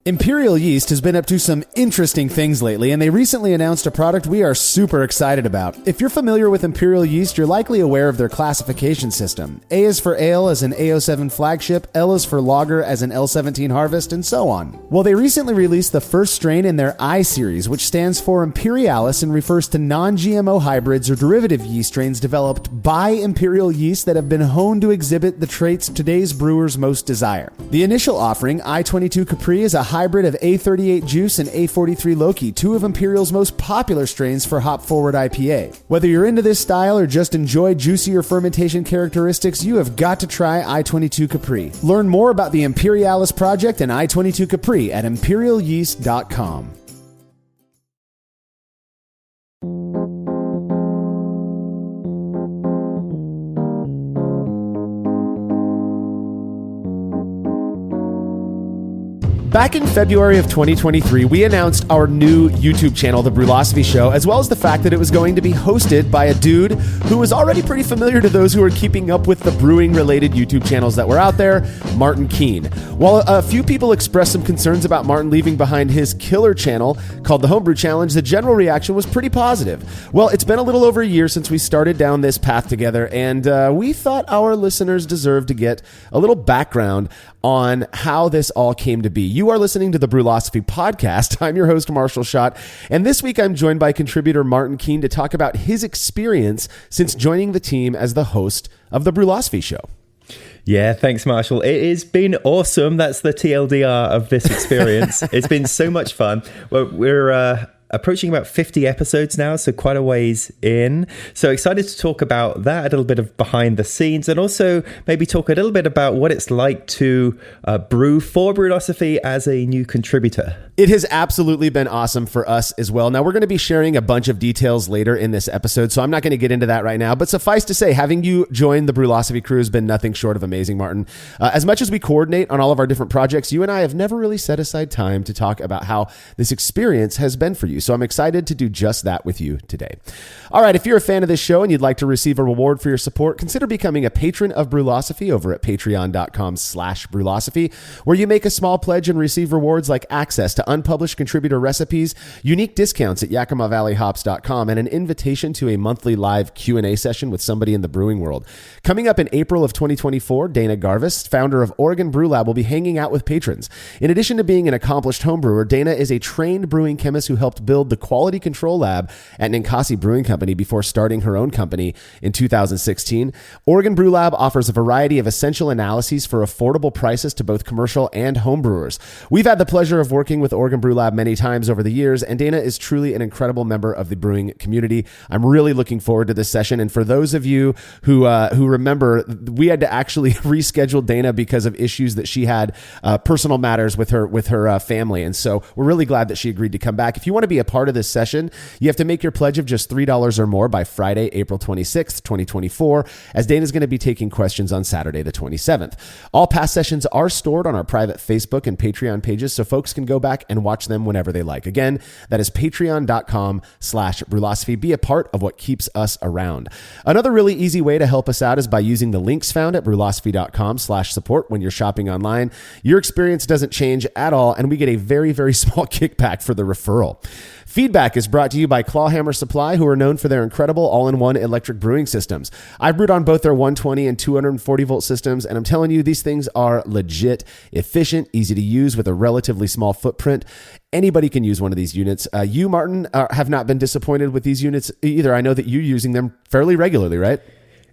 Imperial Yeast has been up to some interesting things lately, and they recently announced a product we are super excited about. If you're familiar with Imperial Yeast, you're likely aware of their classification system. A is for ale as an A07 flagship, L is for lager as an L17 harvest, and so on. Well, they recently released the first strain in their I series, which stands for Imperialis and refers to non-GMO hybrids or derivative yeast strains developed by Imperial Yeast that have been honed to exhibit the traits today's brewers most desire. The initial offering, I-22 Capri, is a hybrid of A38 Juice and A43 Loki, two of Imperial's most popular strains for hop-forward IPA. Whether you're into this style or just enjoy juicier fermentation characteristics, you have got to try I-22 Capri. Learn more about the Imperialis project and I-22 Capri at imperialyeast.com. Back in February of 2023, we announced our new YouTube channel, The Brülosophy Show, as well as the fact that it was going to be hosted by a dude who was already pretty familiar to those who are keeping up with the brewing-related YouTube channels that were out there, Martin Keene. While a few people expressed some concerns about Martin leaving behind his killer channel called The Homebrew Challenge, the general reaction was pretty positive. Well, it's been a little over a year since we started down this path together, and we thought our listeners deserved to get a little background on how this all came to be. You are listening to the Brülosophy podcast. I'm your host, Marshall Schott, and this week I'm joined by contributor Martin Keene to talk about his experience since joining the team as the host of the Brülosophy Show. Yeah, thanks, Marshall. It has been awesome. That's the TLDR of this experience. It's been so much fun. Well, we're approaching about 50 episodes now, so quite a ways in. So excited to talk about that, a little bit of behind the scenes, and also maybe talk a little bit about what it's like to brew for Brülosophy as a new contributor. It has absolutely been awesome for us as well. Now, we're going to be sharing a bunch of details later in this episode, so I'm not going to get into that right now. But suffice to say, having you join the Brülosophy crew has been nothing short of amazing, Martin. As much as we coordinate on all of our different projects, you and I have never really set aside time to talk about how this experience has been for you. So I'm excited to do just that with you today. All right, if you're a fan of this show and you'd like to receive a reward for your support, consider becoming a patron of Brülosophy over at patreon.com/Brülosophy, where you make a small pledge and receive rewards like access to unpublished contributor recipes, unique discounts at YakimaValleyHops.com, and an invitation to a monthly live Q&A session with somebody in the brewing world. Coming up in April of 2024, Dana Garvis, founder of Oregon Brew Lab, will be hanging out with patrons. In addition to being an accomplished homebrewer, Dana is a trained brewing chemist who helped build the quality control lab at Ninkasi Brewing Company before starting her own company in 2016. Oregon Brew Lab offers a variety of essential analyses for affordable prices to both commercial and home brewers. We've had the pleasure of working with Oregon Brew Lab many times over the years, and Dana is truly an incredible member of the brewing community. I'm really looking forward to this session, and for those of you who remember, we had to actually reschedule Dana because of issues that she had, personal matters with her family, and so we're really glad that she agreed to come back. If you want to be a part of this session, you have to make your pledge of just $3 or more by Friday, April 26th, 2024, as Dana's going to be taking questions on Saturday, the 27th. All past sessions are stored on our private Facebook and Patreon pages, so folks can go back and watch them whenever they like. Again, that is patreon.com/Brülosophy. Be a part of what keeps us around. Another really easy way to help us out is by using the links found at Brülosophy.com/support when you're shopping online. Your experience doesn't change at all, and we get a very, very small kickback for the referral. Feedback is brought to you by Clawhammer Supply, who are known for their incredible all-in-one electric brewing systems. I've brewed on both their 120 and 240 volt systems, and I'm telling you, these things are legit, efficient, easy to use with a relatively small footprint. Anybody can use one of these units. You, Martin, have not been disappointed with these units either. I know that you're using them fairly regularly, right?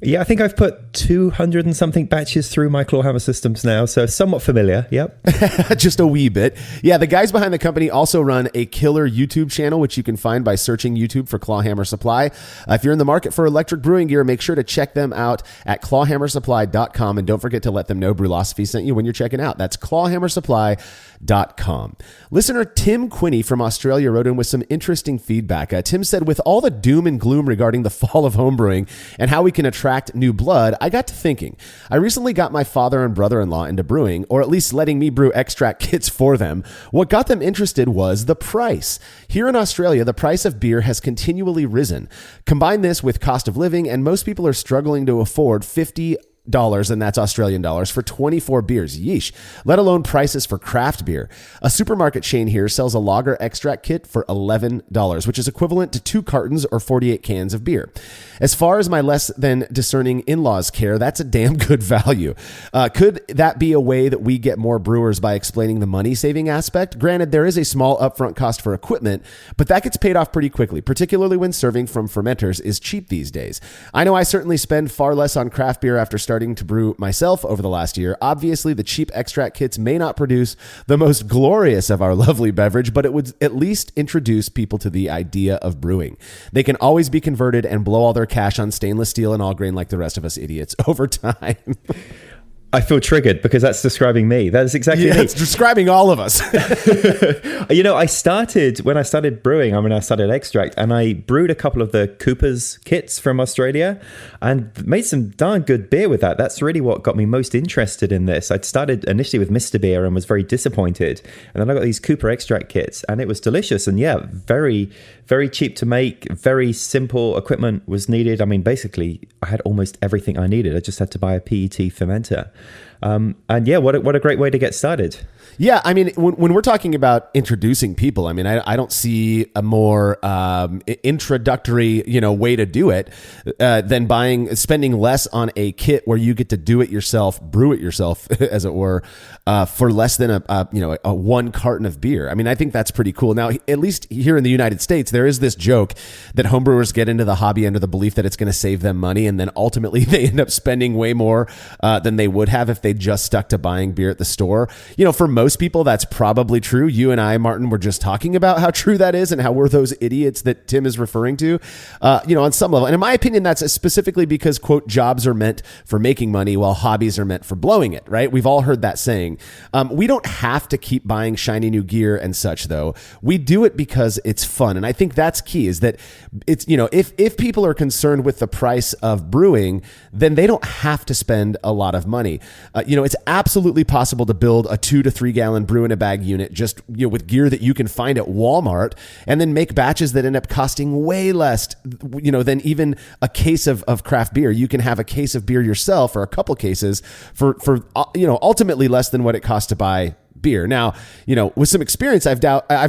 Yeah, I think I've put 200 and something batches through my Clawhammer systems now, so somewhat familiar. Yep. Just a wee bit. Yeah, the guys behind the company also run a killer YouTube channel, which you can find by searching YouTube for Clawhammer Supply. If you're in the market for electric brewing gear, make sure to check them out at clawhammersupply.com, and don't forget to let them know Brülosophy sent you when you're checking out. That's clawhammersupply.com. Listener Tim Quinney from Australia wrote in with some interesting feedback. Tim said, with all the doom and gloom regarding the fall of homebrewing and how we can attract new blood, I got to thinking. I recently got my father and brother-in-law into brewing, or at least letting me brew extract kits for them. What got them interested was the price. Here in Australia, the price of beer has continually risen. Combine this with cost of living, and most people are struggling to afford 50 and that's Australian dollars, for 24 beers. Yeesh. Let alone prices for craft beer. A supermarket chain here sells a lager extract kit for $11, which is equivalent to 2 cartons or 48 cans of beer. As far as my less than discerning in-laws care, that's a damn good value. Could that be a way that we get more brewers by explaining the money-saving aspect? Granted, there is a small upfront cost for equipment, but that gets paid off pretty quickly, particularly when serving from fermenters is cheap these days. I know I certainly spend far less on craft beer after starting to brew myself over the last year. Obviously, the cheap extract kits may not produce the most glorious of our lovely beverage, but it would at least introduce people to the idea of brewing. They can always be converted and blow all their cash on stainless steel and all grain like the rest of us idiots over time. I feel triggered because that's describing me. That is exactly me. It's describing all of us. When I started brewing, I started extract, and I brewed a couple of the Cooper's kits from Australia and made some darn good beer with that. That's really what got me most interested in this. I'd started initially with Mr. Beer and was very disappointed. And then I got these Cooper extract kits, and it was delicious. And yeah, very, very cheap to make, very simple equipment was needed. Basically, I had almost everything I needed. I just had to buy a PET fermenter. And yeah, what a great way to get started. Yeah, when we're talking about introducing people, I don't see a more introductory, way to do it than spending less on a kit where you get to do it yourself, brew it yourself, as it were, for less than a 1 carton of beer. I think that's pretty cool. Now, at least here in the United States, there is this joke that homebrewers get into the hobby under the belief that it's going to save them money, and then ultimately they end up spending way more than they would have if they just stuck to buying beer at the store. For most people, that's probably true. You and I, Martin, were just talking about how true that is and how we're those idiots that Tim is referring to, on some level. And in my opinion, that's specifically because, quote, jobs are meant for making money while hobbies are meant for blowing it, right? We've all heard that saying. We don't have to keep buying shiny new gear and such, though. We do it because it's fun. And I think that's key, is that it's, if people are concerned with the price of brewing, then they don't have to spend a lot of money. It's absolutely possible to build a 2 to 3 gallon brew in a bag unit just with gear that you can find at Walmart, and then make batches that end up costing way less than even a case of craft beer. You can have a case of beer yourself, or a couple cases, for ultimately less than what it costs to buy beer. Now, with some experience, I've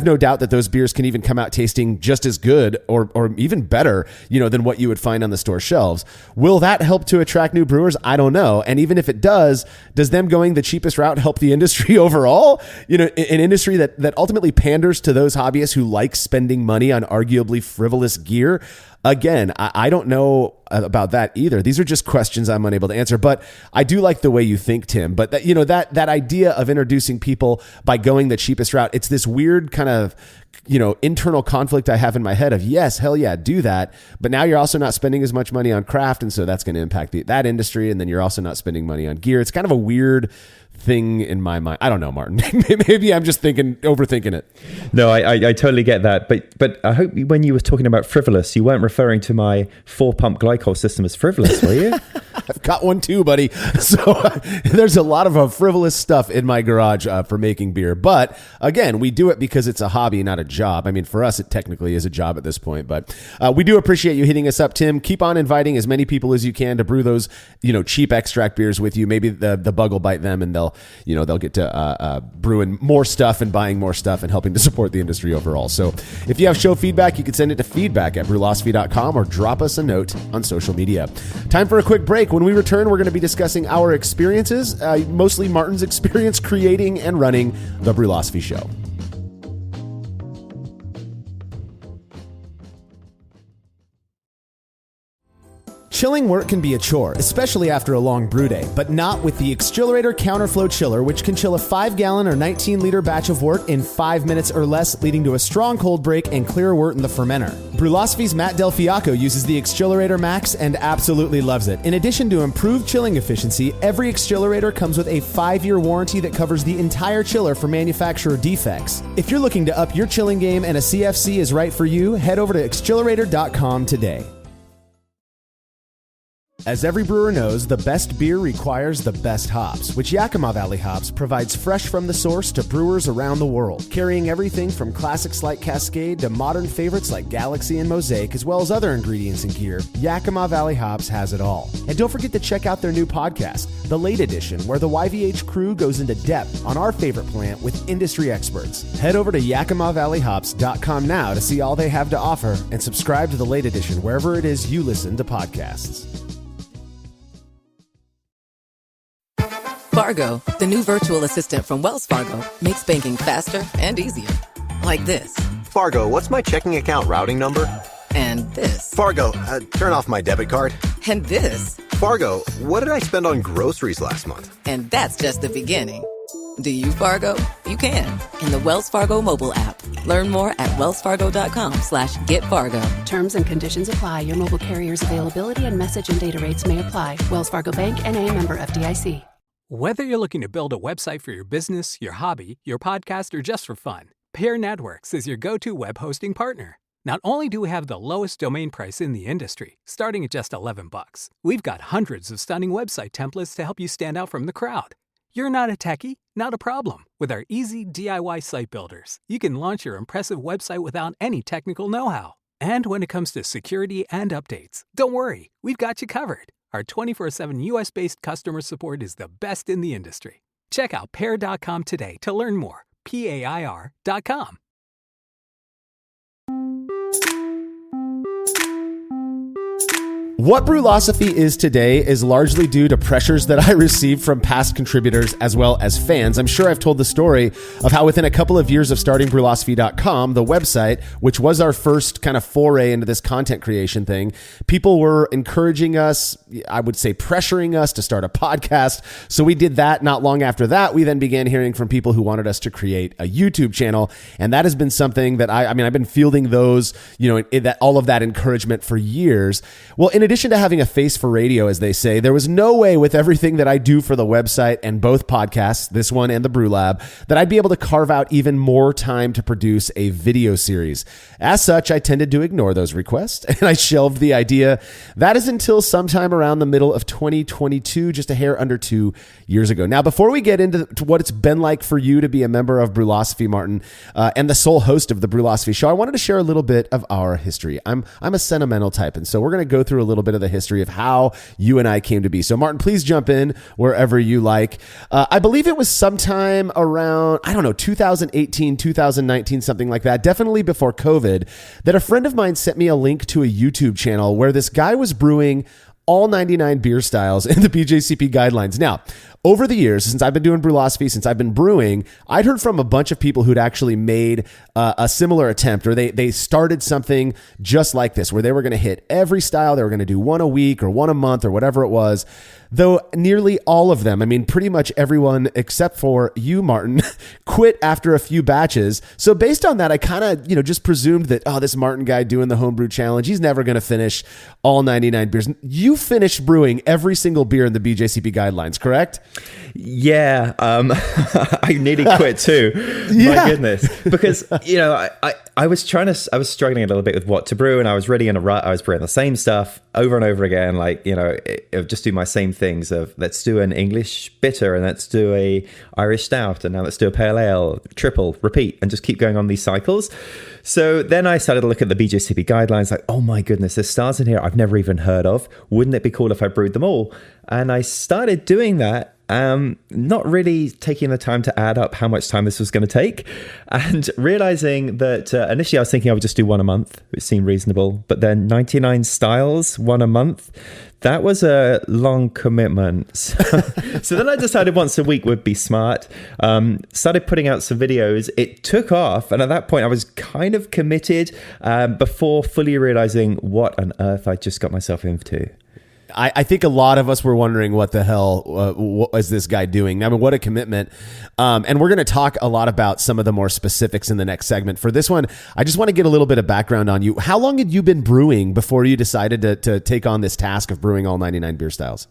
no doubt that those beers can even come out tasting just as good or even better, than what you would find on the store shelves. Will that help to attract new brewers? I don't know. And even if it does them going the cheapest route help the industry overall? An industry that ultimately panders to those hobbyists who like spending money on arguably frivolous gear? Again, I don't know about that either. These are just questions I'm unable to answer, but I do like the way you think, Tim. But that idea of introducing people by going the cheapest route, it's this weird kind of, internal conflict I have in my head of, yes, hell yeah, do that. But now you're also not spending as much money on craft. And so that's going to impact that industry. And then you're also not spending money on gear. It's kind of a weird thing in my mind. I don't know, Martin. Maybe I'm just overthinking it. No, I totally get that. But I hope when you were talking about frivolous, you weren't referring to my 4-pump glycol system as frivolous, were you? I've got one too, buddy. So there's a lot of frivolous stuff in my garage for making beer. But again, we do it because it's a hobby, not a job. For us, it technically is a job at this point. But we do appreciate you hitting us up, Tim. Keep on inviting as many people as you can to brew those, cheap extract beers with you. Maybe the bug will bite them, and they'll get to brewing more stuff and buying more stuff and helping to support the industry overall. So if you have show feedback, you can send it to feedback@brülosophy.com or drop us a note on social media. Time for a quick break. When we return, we're going to be discussing our experiences, mostly Martin's experience creating and running the Brülosophy Show. Chilling work can be a chore, especially after a long brew day, but not with the exGEERitor Counterflow Chiller, which can chill a 5-gallon or 19-liter batch of wort in 5 minutes or less, leading to a strong cold break and clear wort in the fermenter. Brülosophy's Matt Del Fiacco uses the exGEERitor Max and absolutely loves it. In addition to improved chilling efficiency, every exGEERitor comes with a 5-year warranty that covers the entire chiller for manufacturer defects. If you're looking to up your chilling game and a CFC is right for you, head over to exGEERitor.com today. As every brewer knows, the best beer requires the best hops, which Yakima Valley Hops provides fresh from the source to brewers around the world, carrying everything from classics like Cascade to modern favorites like Galaxy and Mosaic, as well as other ingredients and gear. Yakima Valley Hops has it all. And don't forget to check out their new podcast, The Late Edition, where the YVH crew goes into depth on our favorite plant with industry experts. Head over to YakimaValleyHops.com now to see all they have to offer and subscribe to The Late Edition wherever it is you listen to podcasts. Fargo, the new virtual assistant from Wells Fargo, makes banking faster and easier. Like this. Fargo, what's my checking account routing number? And this. Fargo, turn off my debit card. And this. Fargo, what did I spend on groceries last month? And that's just the beginning. Do you, Fargo? You can. In the Wells Fargo mobile app. Learn more at wellsfargo.com/getfargo. Terms and conditions apply. Your mobile carrier's availability and message and data rates may apply. Wells Fargo Bank, N.A., member FDIC. Whether you're looking to build a website for your business, your hobby, your podcast, or just for fun, Peer Networks is your go-to web hosting partner. Not only do we have the lowest domain price in the industry, starting at just $11, we've got hundreds of stunning website templates to help you stand out from the crowd. You're not a techie? Not a problem. With our easy DIY site builders, you can launch your impressive website without any technical know-how. And when it comes to security and updates, don't worry, we've got you covered. Our 24/7 US-based customer support is the best in the industry. Check out Pair.com today to learn more. PAIR.com. What Brülosophy is today is largely due to pressures that I received from past contributors as well as fans. I'm sure I've told the story of how within a couple of years of starting Brülosophy.com, the website, which was our first kind of foray into this content creation thing, people were encouraging us, I would say pressuring us to start a podcast. So we did that. Not long after that, we then began hearing from people who wanted us to create a YouTube channel. And that has been something that I've been fielding those, that all of that encouragement for years. Well, in addition to having a face for radio, as they say, there was no way with everything that I do for the website and both podcasts, this one and the Brew Lab, that I'd be able to carve out even more time to produce a video series. As such, I tended to ignore those requests and I shelved the idea. That is until sometime around the middle of 2022, just a hair under 2 years ago. Now, before we get into what it's been like for you to be a member of Brülosophy, Martin, and the sole host of the Brülosophy show, I wanted to share a little bit of our history. I'm a sentimental type, and so we're going to go through a little bit of the history of how you and I came to be. So Martin, please jump in wherever you like. I believe it was sometime around, 2018, 2019, something like that, definitely before COVID, that a friend of mine sent me a link to a YouTube channel where this guy was brewing all 99 beer styles in the BJCP guidelines. Now, over the years, since I've been doing Brülosophy, since I've been brewing, I'd heard from a bunch of people who'd actually made a similar attempt, or they started something just like this, where they were going to hit every style. They were going to do one a week or one a month or whatever it was. Though nearly all of them, pretty much everyone except for you, Martin, quit after a few batches. So based on that, I kind of, just presumed that, this Martin guy doing the homebrew challenge, he's never going to finish all 99 beers. You finished brewing every single beer in the BJCP guidelines, correct? Yeah. I nearly quit too. Yeah. My goodness. Because, I was struggling a little bit with what to brew, and I was really in a rut. I was brewing the same stuff over and over again. Just do my same things of let's do an English bitter and let's do a Irish stout and now let's do a pale ale, triple, repeat, and just keep going on these cycles. So then I started to look at the BJCP guidelines like, oh my goodness, there's styles in here I've never even heard of. Wouldn't it be cool if I brewed them all? And I started doing that. Not really taking the time to add up how much time this was going to take, and realizing that initially I was thinking I would just do one a month, which seemed reasonable, but then 99 styles, one a month, that was a long commitment. So then I decided once a week would be smart. Started putting out some videos. It took off, and at that point I was kind of committed before fully realizing what on earth I just got myself into. I think a lot of us were wondering what the hell what is this guy doing? What a commitment. And we're going to talk a lot about some of the more specifics in the next segment. For this one, I just want to get a little bit of background on you. How long had you been brewing before you decided to take on this task of brewing all 99 beer styles?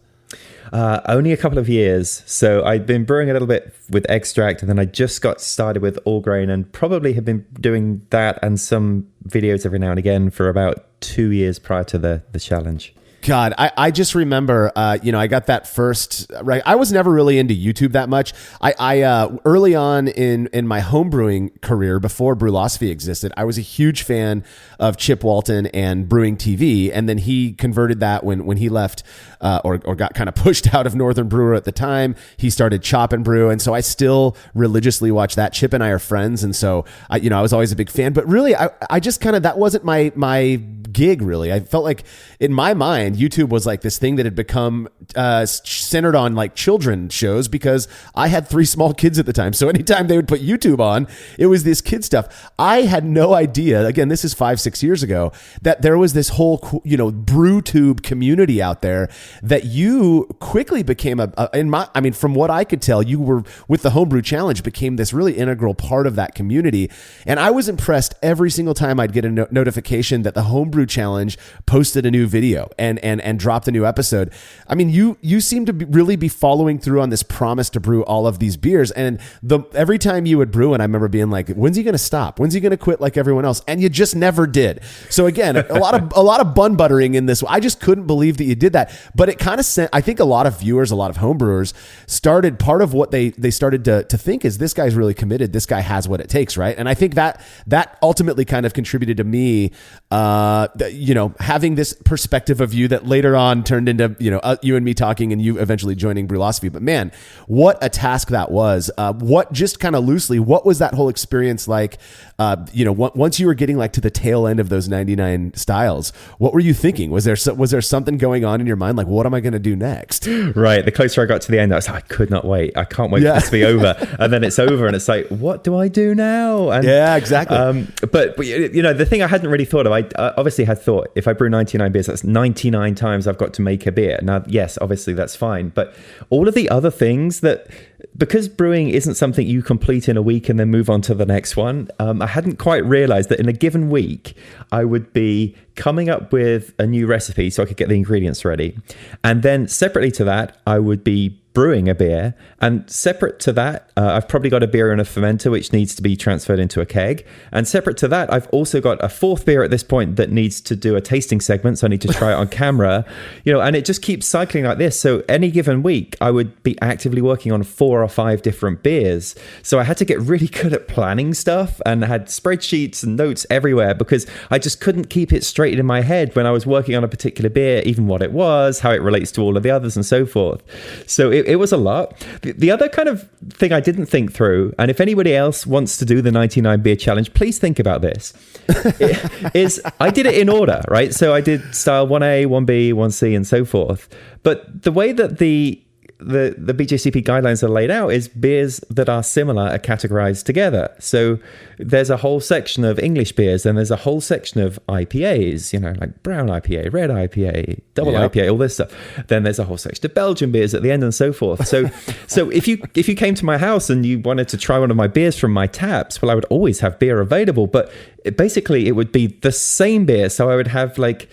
Only a couple of years. So I'd been brewing a little bit with extract, and then I just got started with all grain, and probably have been doing that and some videos every now and again for about 2 years prior to the challenge. God, I just remember, I got that first, right. I was never really into YouTube that much. I early on in my homebrewing career, before Brülosophy existed, I was a huge fan of Chip Walton and Brewing TV. And then he converted that when he left, or got kind of pushed out of Northern Brewer at the time. He started Chop and Brew. And so I still religiously watch that. Chip and I are friends. And so I was always a big fan, but really I just kind of, that wasn't my gig really. I felt like in my mind, YouTube was like this thing that had become centered on like children shows, because I had 3 small kids at the time. So anytime they would put YouTube on, it was this kid stuff. I had no idea, again, this is 5-6 years ago, that there was this whole, BrewTube community out there that you quickly became from what I could tell, you were with the Homebrew Challenge, became this really integral part of that community. And I was impressed every single time I'd get a notification that the Homebrew Challenge posted a new video and dropped a new episode. I mean, you seem to really be following through on this promise to brew all of these beers. And every time you would brew, and I remember being like, when's he going to stop? When's he going to quit like everyone else? And you just never did. So again, a lot of bun buttering in this. I just couldn't believe that you did that. But it kind of sent, I think a lot of viewers, a lot of homebrewers started, part of what they started to think is, this guy's really committed. This guy has what it takes, right? And I think that ultimately kind of contributed to me, having this perspective of you that later on turned into, you and me talking and you eventually joining Brülosophy. But man, what a task that was. What, just kind of loosely, what was that whole experience like? Once you were getting like to the tail end of those 99 styles, what were you thinking? Was there something going on in your mind? Like, what am I going to do next? Right. The closer I got to the end, I was like, I could not wait. I can't wait for this to be over. And then it's over and it's like, what do I do now? And, yeah, exactly. But the thing I hadn't really thought of, I obviously had thought, if I brew 99 beers, that's 99 times I've got to make a beer. Now, yes, obviously that's fine. But all of the other things that, because brewing isn't something you complete in a week and then move on to the next one, I hadn't quite realized that in a given week, I would be coming up with a new recipe so I could get the ingredients ready. And then separately to that, I would be brewing a beer. And separate to that, I've probably got a beer in a fermenter which needs to be transferred into a keg. And separate to that, I've also got a 4th beer at this point that needs to do a tasting segment. So I need to try it on camera, and it just keeps cycling like this. So any given week, I would be actively working on 4 or 5 different beers. So I had to get really good at planning stuff, and I had spreadsheets and notes everywhere, because I just couldn't keep it straight in my head when I was working on a particular beer, even what it was, how it relates to all of the others and so forth. So it was a lot. The other kind of thing I didn't think through, and if anybody else wants to do the 99 beer challenge, please think about this, is I did it in order, right? So I did style 1A, 1B, 1C, and so forth. But the way that the BJCP guidelines are laid out is beers that are similar are categorized together. So there's a whole section of English beers, and there's a whole section of IPAs, like brown IPA, red IPA, double IPA, all this stuff. Then there's a whole section of Belgian beers at the end and so forth. So if you came to my house and you wanted to try one of my beers from my taps, well, I would always have beer available, but it would be the same beer. So I would have like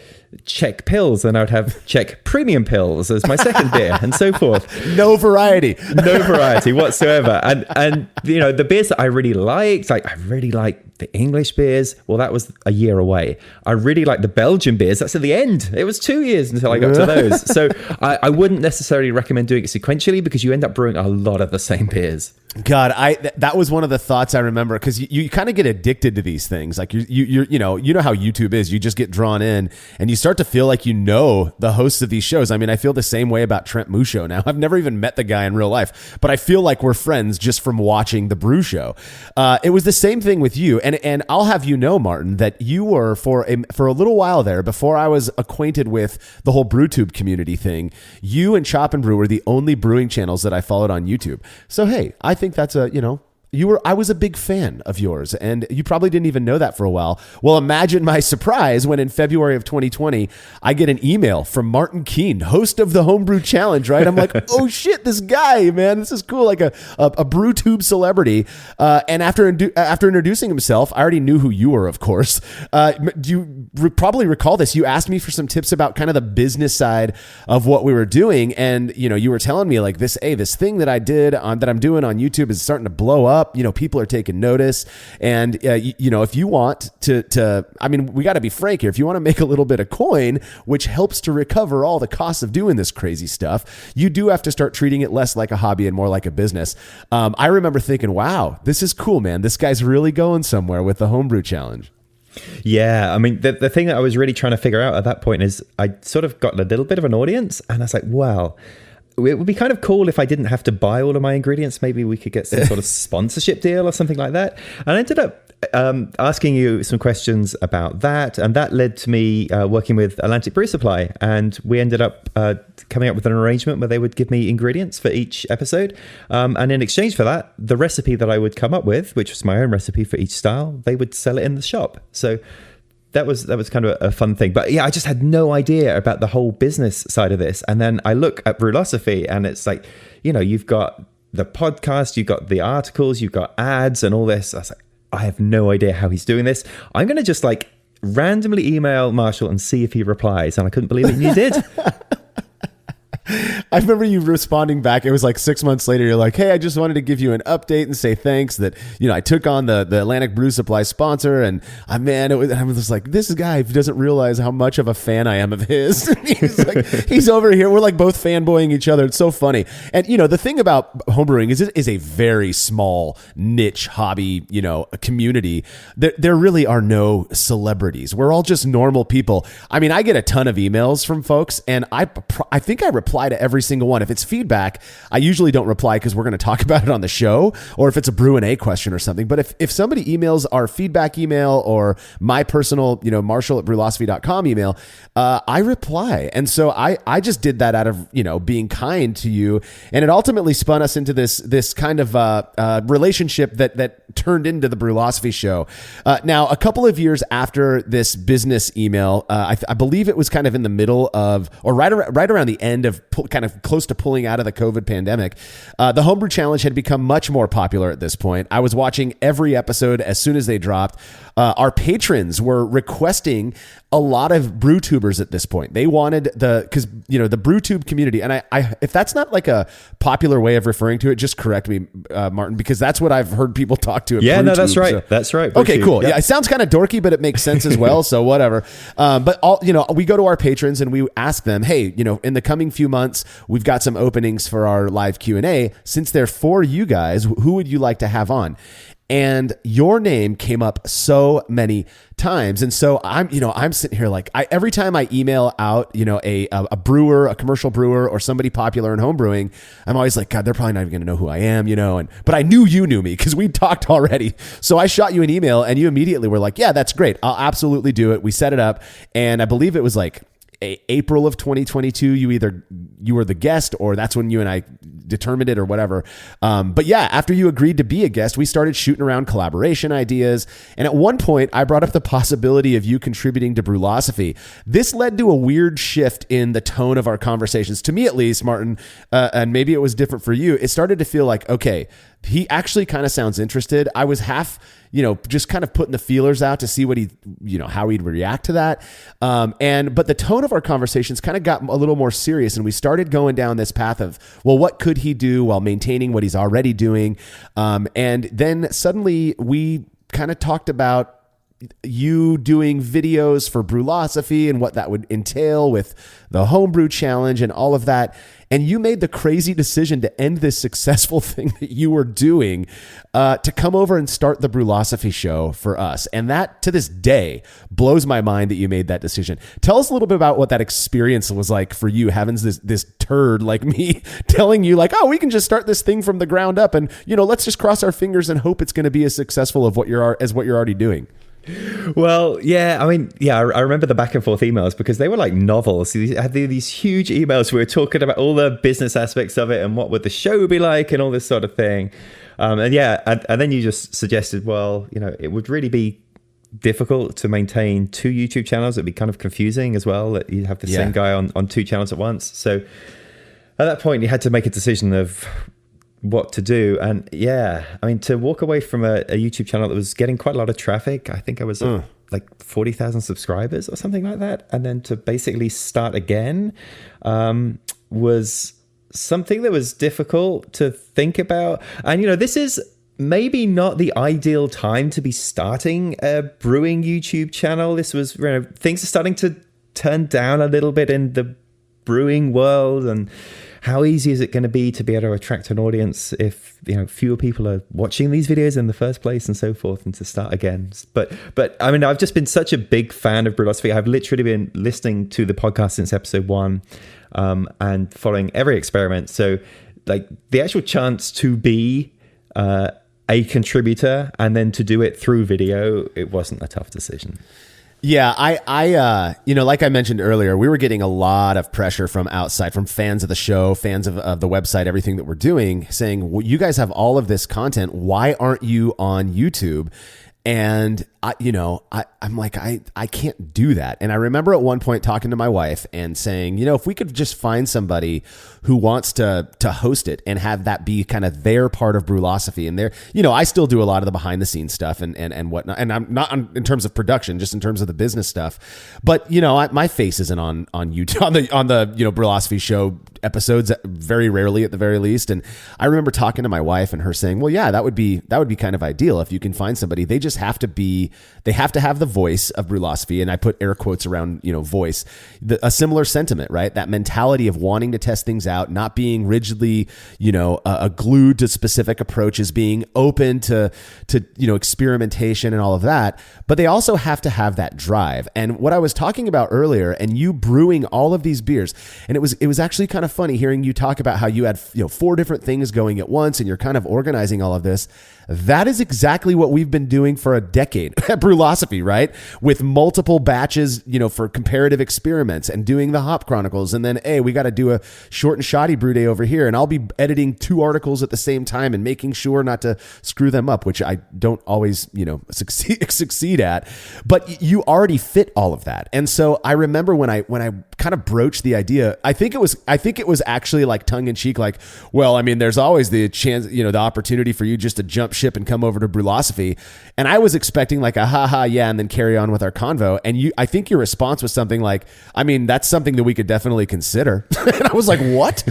Czech pills, and I would have Czech premium pills as my second beer, and so forth. No variety whatsoever. And the beers that I really liked, like I really liked the English beers. Well, that was a year away. I really liked the Belgian beers. That's at the end. It was 2 years until I got to those. So I wouldn't necessarily recommend doing it sequentially, because you end up brewing a lot of the same beers. God, that was one of the thoughts I remember, because you kind of get addicted to these things. Like you know how YouTube is. You just get drawn in, and you start to feel like the hosts of these shows. I mean, I feel the same way about Trent Musho now. I've never even met the guy in real life, but I feel like we're friends just from watching the Brew Show. It was the same thing with you, and I'll have you know, Martin, that you were for a little while there, before I was acquainted with the whole BrewTube community thing. You and Chop and Brew were the only brewing channels that I followed on YouTube. So hey, I think that's I was a big fan of yours, and you probably didn't even know that for a while. Well, imagine my surprise when in February of 2020, I get an email from Martin Keene, host of the Homebrew Challenge, right? I'm like, oh shit, this guy, man, this is cool. Like a BrewTube celebrity. And after introducing himself, I already knew who you were, of course. You probably recall this. You asked me for some tips about kind of the business side of what we were doing. And, you were telling me like this thing that I did that I'm doing on YouTube is starting to blow up. up. People are taking notice. And, if you want to, I mean, we got to be frank here. If you want to make a little bit of coin, which helps to recover all the costs of doing this crazy stuff, you do have to start treating it less like a hobby and more like a business. I remember thinking, wow, this is cool, man. This guy's really going somewhere with the homebrew challenge. Yeah, I mean, the thing that I was really trying to figure out at that point is I sort of got a little bit of an audience, and I was like, well, it would be kind of cool if I didn't have to buy all of my ingredients. Maybe we could get some sort of sponsorship deal or something like that. And I ended up asking you some questions about that, and that led to me working with Atlantic Brew Supply, and we ended up coming up with an arrangement where they would give me ingredients for each episode, and in exchange for that, the recipe that I would come up with, which was my own recipe for each style, they would sell it in the shop. So that was kind of a fun thing. But yeah, I just had no idea about the whole business side of this. And then I look at Brülosophy, and it's like, you've got the podcast, you've got the articles, you've got ads and all this. I was like, I have no idea how he's doing this. I'm going to just randomly email Marshall and see if he replies. And I couldn't believe it. And you did. I remember you responding back. It was like 6 months later. You're like, hey, I just wanted to give you an update and say thanks that, I took on the Atlantic Brew Supply sponsor. And I was just like, this guy doesn't realize how much of a fan I am of his. he's over here. We're like both fanboying each other. It's so funny. And, the thing about homebrewing is it is a very small niche hobby, a community. There really are no celebrities. We're all just normal people. I mean, I get a ton of emails from folks, and I think I reply to every single one. If it's feedback, I usually don't reply because we're going to talk about it on the show, or if it's a Brew and A question or something. But if somebody emails our feedback email or my personal, Marshall@brülosophy.com email, I reply. And so I just did that out of, being kind to you. And it ultimately spun us into this kind of relationship that turned into the Brülosophy show. Now, a couple of years after this business email, I believe it was kind of in the middle of, or right around the end of kind of close to pulling out of the COVID pandemic, the Homebrew Challenge had become much more popular at this point. I was watching every episode as soon as they dropped. Our patrons were requesting a lot of brew tubers at this point. They wanted because the brew tube community, and I if that's not like a popular way of referring to it, just correct me, Martin, because that's what I've heard people talk to. Yeah, no, that's right. So. That's right. Okay, cool. Yep. Yeah, it sounds kind of dorky, but it makes sense as well. So whatever. But we go to our patrons and we ask them, hey, in the coming few months, we've got some openings for our live Q&A. Since they're for you guys, who would you like to have on? And your name came up so many times. And so I'm sitting here like every time I email out, a brewer, a commercial brewer, or somebody popular in home brewing, I'm always like, God, they're probably not even going to know who I am, but I knew you knew me because we talked already. So I shot you an email and you immediately were like, yeah, that's great. I'll absolutely do it. We set it up. And I believe it was like April of 2022, you were the guest, or that's when you and I determined it or whatever. But yeah, after you agreed to be a guest, we started shooting around collaboration ideas. And at one point I brought up the possibility of you contributing to Brülosophy. This led to a weird shift in the tone of our conversations, to me at least, Martin, and maybe it was different for you. It started to feel like, okay, he actually kind of sounds interested. I was half, just kind of putting the feelers out to see what how he'd react to that. But the tone of our conversations kind of got a little more serious, and we started going down this path of, well, what could he do while maintaining what he's already doing? And then suddenly we kind of talked about you doing videos for Brülosophy and what that would entail with the homebrew challenge and all of that. And you made the crazy decision to end this successful thing that you were doing to come over and start the Brülosophy show for us. And that, to this day, blows my mind that you made that decision. Tell us a little bit about what that experience was like for you, having this turd like me telling you like, oh, we can just start this thing from the ground up and, let's just cross our fingers and hope it's going to be as successful as what you're already doing. Well, yeah, I mean, yeah, I remember the back and forth emails because they were like novels. You had these huge emails. We were talking about all the business aspects of it and what would the show be like and all this sort of thing. And then you just suggested, well, it would really be difficult to maintain two YouTube channels. It'd be kind of confusing as well that you have the same guy on two channels at once. So at that point, you had to make a decision of what to do. And yeah, I mean, to walk away from a YouTube channel that was getting quite a lot of traffic, I think I was like 40,000 subscribers or something like that. And then to basically start again was something that was difficult to think about. And, this is maybe not the ideal time to be starting a brewing YouTube channel. This was, things are starting to turn down a little bit in the brewing world, and how easy is it going to be able to attract an audience if fewer people are watching these videos in the first place, and so forth, and to start again. But I mean, I've just been such a big fan of Brülosophy. I've literally been listening to the podcast since episode 1, and following every experiment. So like the actual chance to be a contributor and then to do it through video, it wasn't a tough decision. Yeah, I like I mentioned earlier, we were getting a lot of pressure from outside, from fans of the show, fans of the website, everything that we're doing, saying, well, you guys have all of this content. Why aren't you on YouTube? And I'm like, I can't do that. And I remember at one point talking to my wife and saying, if we could just find somebody who wants to host it and have that be kind of their part of Brülosophy. And I still do a lot of the behind the scenes stuff and whatnot. And I'm not in terms of production, just in terms of the business stuff. But, my face isn't on YouTube, on the Brülosophy show episodes, very rarely at the very least. And I remember talking to my wife and her saying, well, yeah, that would be kind of ideal if you can find somebody. They just have to have the voice of Brülosophy, and I put air quotes around voice, a similar sentiment, right? That mentality of wanting to test things out, not being rigidly glued to specific approaches, being open to experimentation and all of that. But they also have to have that drive. And what I was talking about earlier, and you brewing all of these beers, and it was actually kind of funny hearing you talk about how you had 4 different things going at once, and you're kind of organizing all of this. That is exactly what we've been doing for a decade at Brülosophy, right? With multiple batches, for comparative experiments, and doing the Hop Chronicles. And then, hey, we got to do a short and shoddy brew day over here. And I'll be editing 2 articles at the same time and making sure not to screw them up, which I don't always, succeed at. But you already fit all of that. And so I remember when I kind of broached the idea, I think it was actually like tongue in cheek, like, well, I mean, there's always the chance, the opportunity for you just to jump ship and come over to Brülosophy. And I was expecting like a haha, yeah, and then carry on with our convo. And I think your response was something like, I mean, that's something that we could definitely consider. And I was like, what?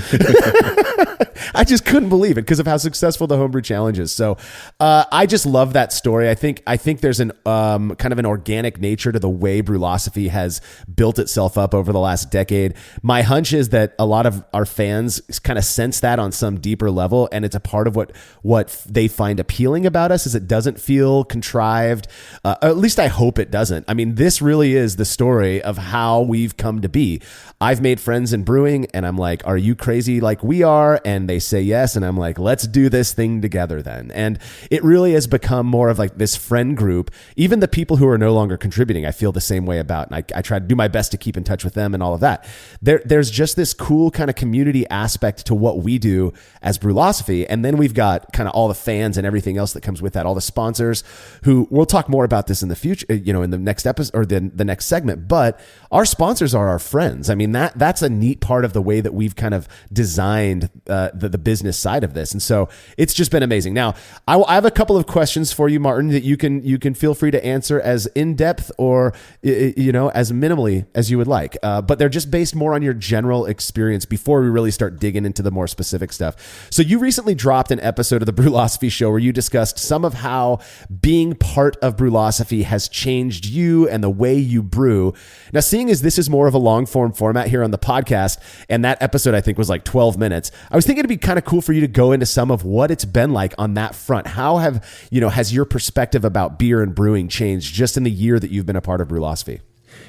I just couldn't believe it because of how successful the Homebrew Challenge is. So I just love that story. I think there's an kind of an organic nature to the way Brülosophy has built itself up over the last decade. My hunch is that a lot of our fans kind of sense that on some deeper level, and it's a part of what they find appealing about us is it doesn't feel contrived. At least I hope it doesn't. I mean, this really is the story of how we've come to be. I've made friends in brewing, and I'm like, are you crazy like we are? And they say yes, and I'm like, let's do this thing together then. And it really has become more of like this friend group. Even the people who are no longer contributing, I feel the same way about, and I try to do my best to keep in touch with them and all of that. There's just this cool kind of community aspect to what we do as Brülosophy, and then we've got kind of all the fans and everything else that comes with that, all the sponsors who we'll talk more about this in the future, in the next episode or the next segment, but our sponsors are our friends. I mean, that's a neat part of the way that we've kind of designed the business side of this. And so it's just been amazing. Now, I have a couple of questions for you, Martin, that you can feel free to answer as in-depth or, as minimally as you would like. But they're just based more on your general experience before we really start digging into the more specific stuff. So you recently dropped an episode of the Brülosophy show where you discussed some of how being part of Brülosophy has changed you and the way you brew. Now, seeing as this is more of a long form format here on the podcast, and that episode I think was like 12 minutes, I was thinking it'd be kind of cool for you to go into some of what it's been like on that front. How has your perspective about beer and brewing changed just in the year that you've been a part of Brülosophy?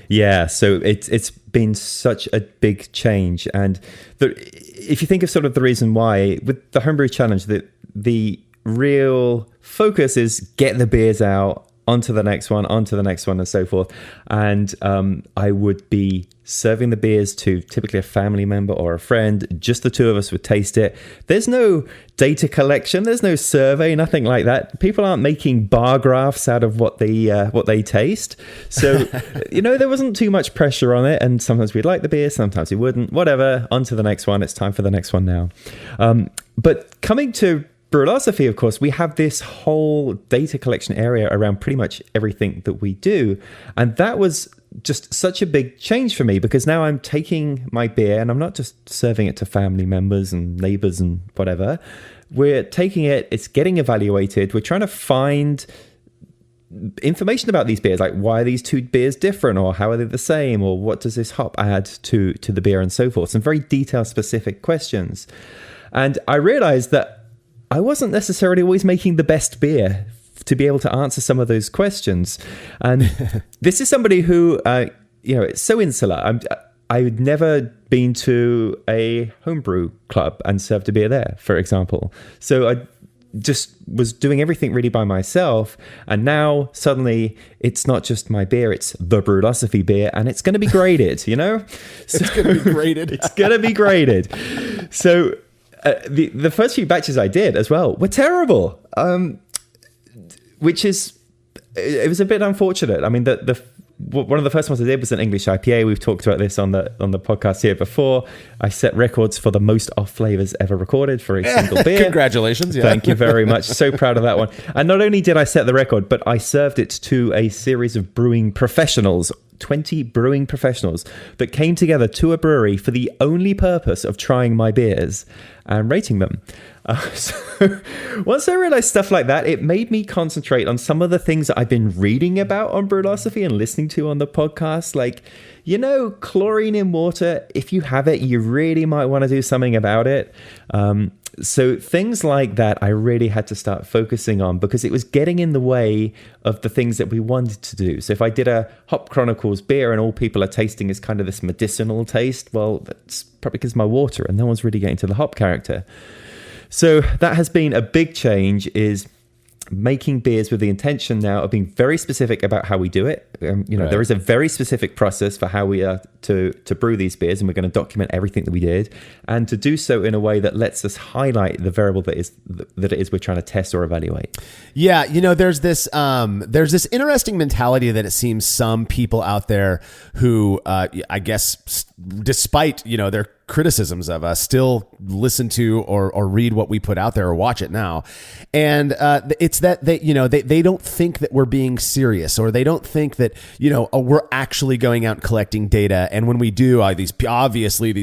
Yeah, so it's been such a big change. And if you think of sort of the reason why, with the Homebrew Challenge, the real focus is get the beers out, onto the next one, and so forth. And I would be serving the beers to typically a family member or a friend. Just the two of us would taste it. There's no data collection. There's no survey, nothing like that. People aren't making bar graphs out of what they taste. So, there wasn't too much pressure on it. And sometimes we'd like the beer, sometimes we wouldn't. Whatever, on to the next one. It's time for the next one now. But coming to Brülosophy, of course, we have this whole data collection area around pretty much everything that we do. And that was just such a big change for me because now I'm taking my beer and I'm not just serving it to family members and neighbors and whatever. we're taking it, it's getting evaluated. We're trying to find information about these beers, like why are these two beers different, or how are they the same, or what does this hop add to the beer, and so forth. Some very detailed, specific questions. And I realized that I wasn't necessarily always making the best beer to be able to answer some of those questions. And this is somebody who, it's so insular. I'd never been to a homebrew club and served a beer there, for example. So I just was doing everything really by myself. And now suddenly it's not just my beer, it's the Brülosophy beer, and it's going to be graded, you know? So, it's going to be graded. It's going to be graded. So the first few batches I did as well were terrible, which is, it was a bit unfortunate. I mean, one of the first ones I did was an English IPA. We've talked about this on the podcast here before. I set records for the most off flavors ever recorded for a single beer. Congratulations. Yeah. Thank you very much. So proud of that one. And not only did I set the record, but I served it to a series of brewing professionals, 20 brewing professionals that came together to a brewery for the only purpose of trying my beers and rating them. So once I realized stuff like that, it made me concentrate on some of the things that I've been reading about on Brülosophy and listening to on the podcast. Like, chlorine in water, if you have it, you really might want to do something about it. So things like that, I really had to start focusing on because it was getting in the way of the things that we wanted to do. So if I did a Hop Chronicles beer and all people are tasting is kind of this medicinal taste, well, that's probably because of my water and no one's really getting to the hop character. So that has been a big change, is making beers with the intention now of being very specific about how we do it. Right. There is a very specific process for how we are to brew these beers, and we're going to document everything that we did, and to do so in a way that lets us highlight the variable that it is we're trying to test or evaluate. Yeah, there's this interesting mentality that it seems some people out there who, I guess, despite their criticisms of us, still listen to or read what we put out there or watch it now, and it's that they don't think that we're being serious, or they don't think that we're actually going out and collecting data. And when we do, these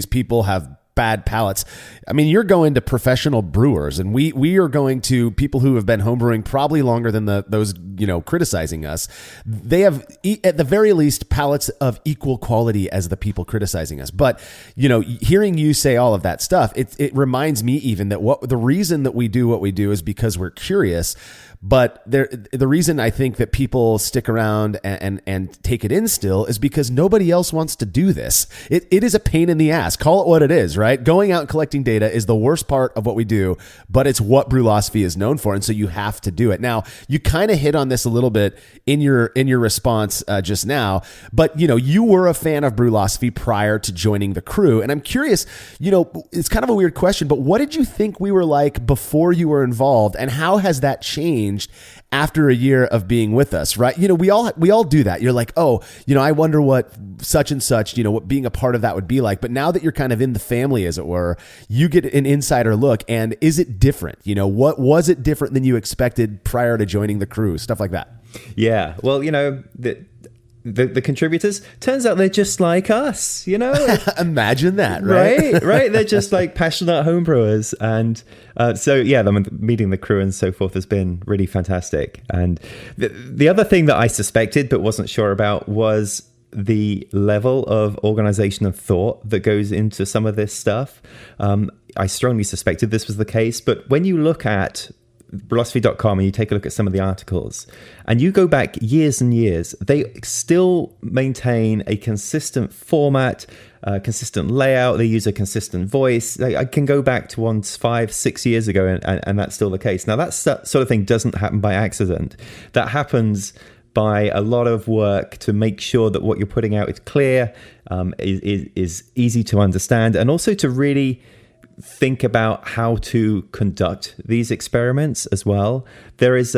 people have bad palates. I mean, you're going to professional brewers, and we are going to people who have been homebrewing probably longer than those criticizing us. They have, at the very least, palates of equal quality as the people criticizing us. But hearing you say all of that stuff, it reminds me even that the reason that we do what we do is because we're curious. But the reason I think that people stick around and take it in still is because nobody else wants to do this. It is a pain in the ass. Call it what it is, right? Going out and collecting data is the worst part of what we do, but it's what Brülosophy is known for, and so you have to do it. Now, you kind of hit on this a little bit in your response just now, but you were a fan of Brülosophy prior to joining the crew, and I'm curious. It's kind of a weird question, but what did you think we were like before you were involved, and how has that changed after a year of being with us, right? We all do that. You're like, oh, I wonder what such and such, what being a part of that would be like. But now that you're kind of in the family, as it were, you get an insider look. And is it different? What was it different than you expected prior to joining the crew? Stuff like that. Yeah. Well, the contributors, turns out they're just like us, Imagine that, right? Right. They're just like passionate homebrewers. And meeting the crew and so forth has been really fantastic. And the other thing that I suspected but wasn't sure about was the level of organization and thought that goes into some of this stuff. I strongly suspected this was the case, but when you look at Brülosophy.com and you take a look at some of the articles and you go back years and years, they still maintain a consistent format, consistent layout. They use a consistent voice. I can go back to 5-6 years ago and that's still the case. Now that sort of thing doesn't happen by accident. That happens by a lot of work to make sure that what you're putting out is clear, is easy to understand, and also to really think about how to conduct these experiments as well. There is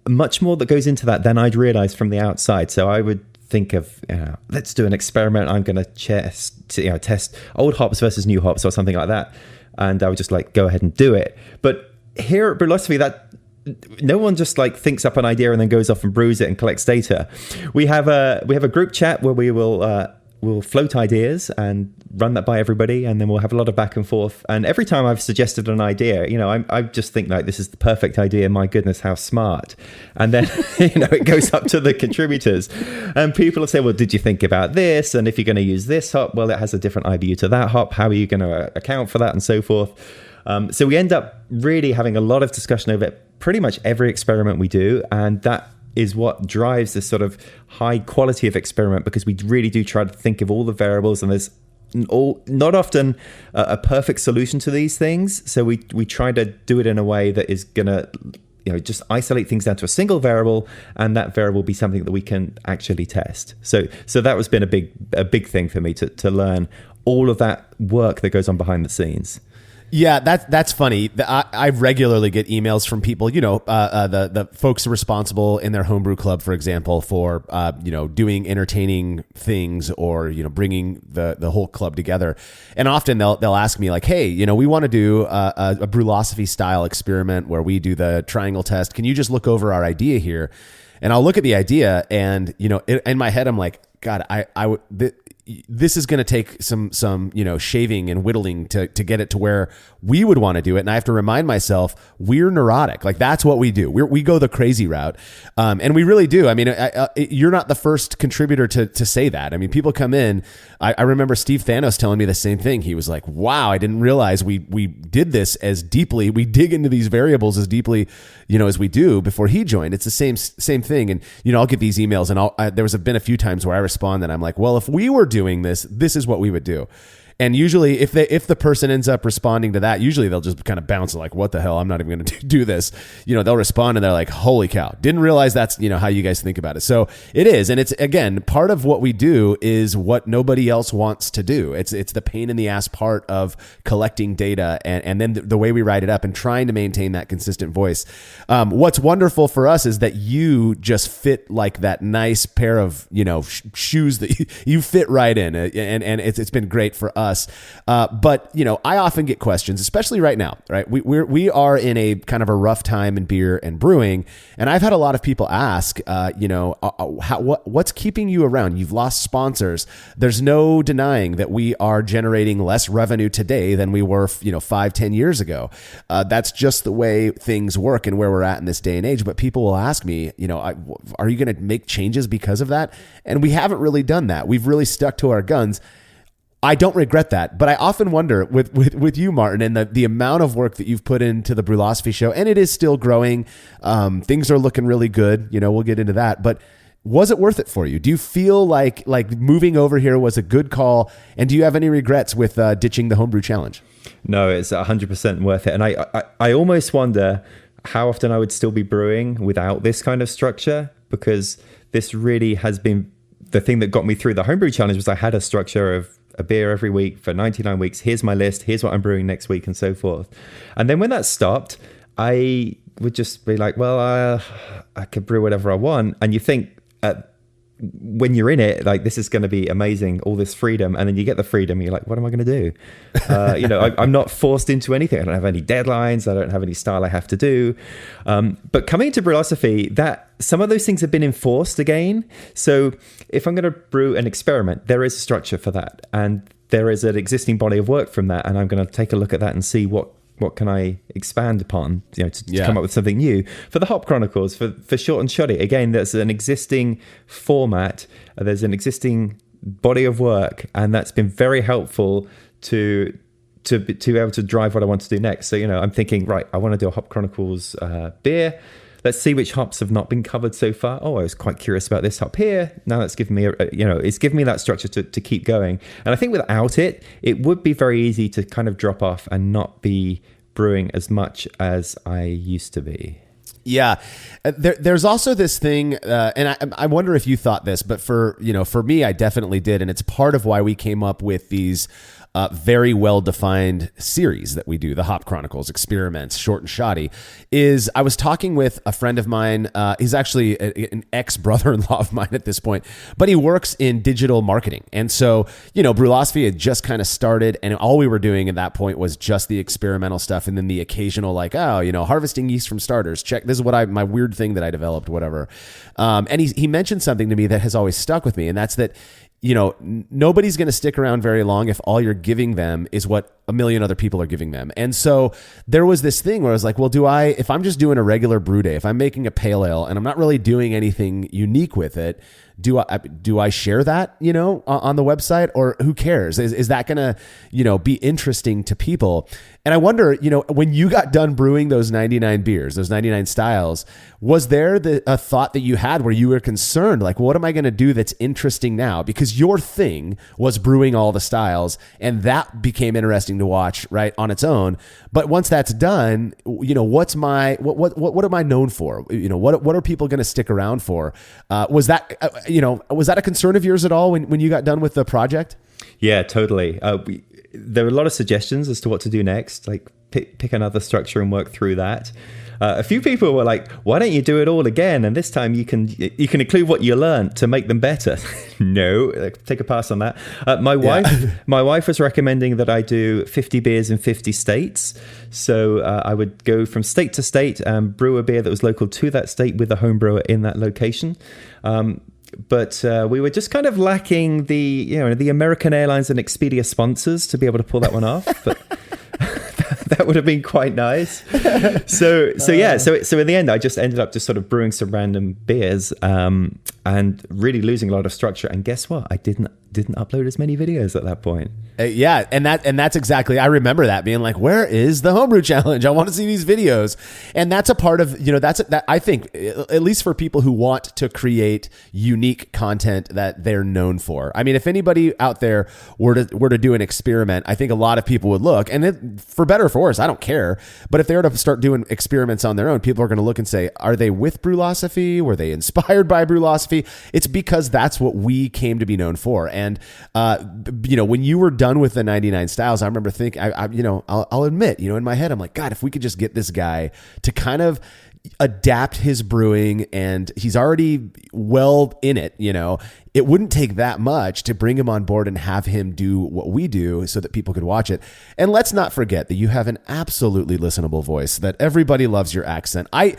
much more that goes into that than I'd realized from the outside. So I would think of, let's do an experiment. I'm going to test old hops versus new hops or something like that. And I would just go ahead and do it. But here at Brülosophy, that no one just thinks up an idea and then goes off and brews it and collects data. We have a group chat where we will we'll float ideas and run that by everybody, and then we'll have a lot of back and forth. And every time I've suggested an idea, I just think like, this is the perfect idea. My goodness, how smart. And then, it goes up to the contributors, and people will say, well, did you think about this? And if you're going to use this hop, well, it has a different IBU to that hop. How are you going to account for that, and so forth? So we end up really having a lot of discussion over pretty much every experiment we do. And that is what drives this sort of high quality of experiment, because we really do try to think of all the variables, and there's not often a perfect solution to these things. So we try to do it in a way that is going to just isolate things down to a single variable, and that variable be something that we can actually test. So that has been a big thing for me to learn all of that work that goes on behind the scenes. Yeah, that's funny. I regularly get emails from people, the folks responsible in their homebrew club, for example, for doing entertaining things, or bringing the whole club together. And often they'll ask me like, hey, we want to do a Brülosophy style experiment where we do the triangle test. Can you just look over our idea here? And I'll look at the idea, and in my head I'm like, God, this is going to take some shaving and whittling to get it to where we would want to do it. And I have to remind myself, we're neurotic. Like, that's what we do. We go the crazy route. And we really do. I mean, you're not the first contributor to say that. I mean, people come in. I remember Steve Thanos telling me the same thing. He was like, wow, I didn't realize we did this as deeply. We dig into these variables as deeply, as we do before he joined. It's the same thing. And, I'll get these emails, and there was been a few times where I respond and I'm like, well, if we were doing this is what we would do. And usually if the person ends up responding to that, usually they'll just kind of bounce like, what the hell? I'm not even going to do this. They'll respond and they're like, holy cow, didn't realize that's, how you guys think about it. So it is. And it's, again, part of what we do is what nobody else wants to do. It's the pain in the ass part of collecting data and then the way we write it up and trying to maintain that consistent voice. What's wonderful for us is that you just fit like that nice pair of, shoes that you fit right in. And it's been great for us. But I often get questions, especially right now, right? We are in a kind of a rough time in beer and brewing. And I've had a lot of people ask, what's keeping you around? You've lost sponsors. There's no denying that we are generating less revenue today than we were, 5-10 years ago. That's just the way things work and where we're at in this day and age. But people will ask me, are you going to make changes because of that? And we haven't really done that. We've really stuck to our guns. I don't regret that, but I often wonder with you, Martin, and the amount of work that you've put into the Brülosophy show, and it is still growing. Things are looking really good. We'll get into that, but was it worth it for you? Do you feel like moving over here was a good call? And do you have any regrets with ditching the Homebrew Challenge? No, it's 100% worth it. And I almost wonder how often I would still be brewing without this kind of structure, because this really has been the thing that got me through the Homebrew Challenge. Was I had a structure of a beer every week for 99 weeks. Here's my list. Here's what I'm brewing next week, and so forth. And then when that stopped, I would just be like, well, I could brew whatever I want. And you think when you're in it, like, this is going to be amazing, all this freedom. And then you get the freedom. You're like, what am I going to do? I'm not forced into anything. I don't have any deadlines. I don't have any style I have to do. But coming to Brülosophy, that some of those things have been enforced again. So if I'm going to brew an experiment, there is a structure for that. And there is an existing body of work from that. And I'm going to take a look at that and see what can I expand upon, to come up with something new. For the Hop Chronicles, for Short and Shoddy, again, there's an existing format. There's an existing body of work. And that's been very helpful to be able to drive what I want to do next. So, I'm thinking, right, I want to do a Hop Chronicles beer. Let's see which hops have not been covered so far. Oh, I was quite curious about this hop here. Now that's given me, it's given me that structure to keep going. And I think without it, it would be very easy to kind of drop off and not be brewing as much as I used to be. Yeah. There's also this thing, and I wonder if you thought this, but for me, I definitely did. And it's part of why we came up with these very well-defined series that we do, the Hop Chronicles, exBEERience, Short and Shoddy, is I was talking with a friend of mine. He's actually an ex-brother-in-law of mine at this point, but he works in digital marketing. And so, Brülosophy had just kind of started, and all we were doing at that point was just the experimental stuff, and then the occasional harvesting yeast from starters. Check, this is what my weird thing that I developed, whatever. And he mentioned something to me that has always stuck with me, and that's that nobody's going to stick around very long if all you're giving them is what a million other people are giving them. And so there was this thing where I was like, well, if I'm just doing a regular brew day, if I'm making a pale ale and I'm not really doing anything unique with it, do I share that, on the website, or who cares? Is that going to, be interesting to people? And I wonder, when you got done brewing those 99 beers, those 99 styles, was there a thought that you had where you were concerned, like, what am I going to do that's interesting now? Because your thing was brewing all the styles, and that became interesting to watch, right, on its own. But once that's done, what am I known for? What are people going to stick around for? Was that a concern of yours at all when you got done with the project? Yeah, totally. There were a lot of suggestions as to what to do next, like pick another structure and work through that. A few people were like, why don't you do it all again? And this time you can include what you learned to make them better. No, take a pass on that. My wife was recommending that I do 50 beers in 50 states. So I would go from state to state and brew a beer that was local to that state with a home brewer in that location. But we were just kind of lacking the American Airlines and exBEERience sponsors to be able to pull that one off. But that would have been quite nice. So in the end, I just ended up just sort of brewing some random beers and really losing a lot of structure. And guess what? I didn't upload as many videos at that point. Yeah, and that's exactly. I remember that being like, where is the homebrew challenge? I want to see these videos. And that's a part of that I think, at least for people who want to create unique content that they're known for. I mean, if anybody out there were to do an experiment, I think a lot of people would look, and for better or for worse, I don't care. But if they were to start doing experiments on their own, people are going to look and say, are they with Brülosophy? Were they inspired by Brülosophy? It's because that's what we came to be known for. And when you were done with the 99 styles, I remember thinking, I'll admit, in my head, I'm like, God, if we could just get this guy to kind of adapt his brewing, and he's already well in it, it wouldn't take that much to bring him on board and have him do what we do so that people could watch it. And let's not forget that you have an absolutely listenable voice, that everybody loves your accent. I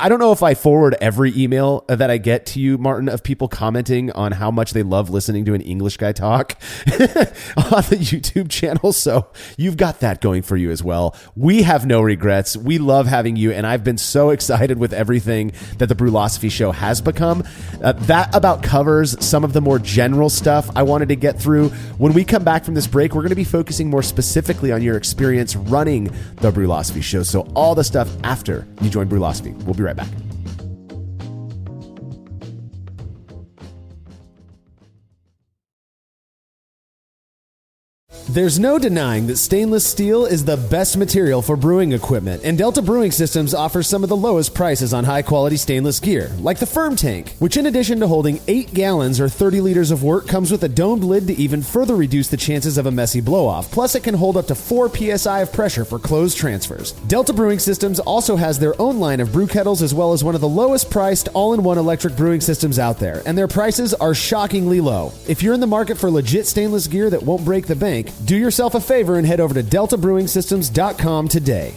don't know if I forward every email that I get to you, Martin, of people commenting on how much they love listening to an English guy talk on the YouTube channel. So you've got that going for you as well. We have no regrets. We love having you. And I've been so excited with everything that the Brülosophy show has become. That about covers some of the more general stuff I wanted to get through. When we come back from this break, we're going to be focusing more specifically on your experience running the Brülosophy show. So all the stuff after you join Brülosophy. We'll be right back. There's no denying that stainless steel is the best material for brewing equipment, and Delta Brewing Systems offers some of the lowest prices on high-quality stainless gear, like the Firm Tank, which in addition to holding 8 gallons or 30 liters of work, comes with a domed lid to even further reduce the chances of a messy blow-off. Plus, it can hold up to 4 psi of pressure for closed transfers. Delta Brewing Systems also has their own line of brew kettles, as well as one of the lowest-priced all-in-one electric brewing systems out there, and their prices are shockingly low. If you're in the market for legit stainless gear that won't break the bank, do yourself a favor and head over to deltabrewingsystems.com today.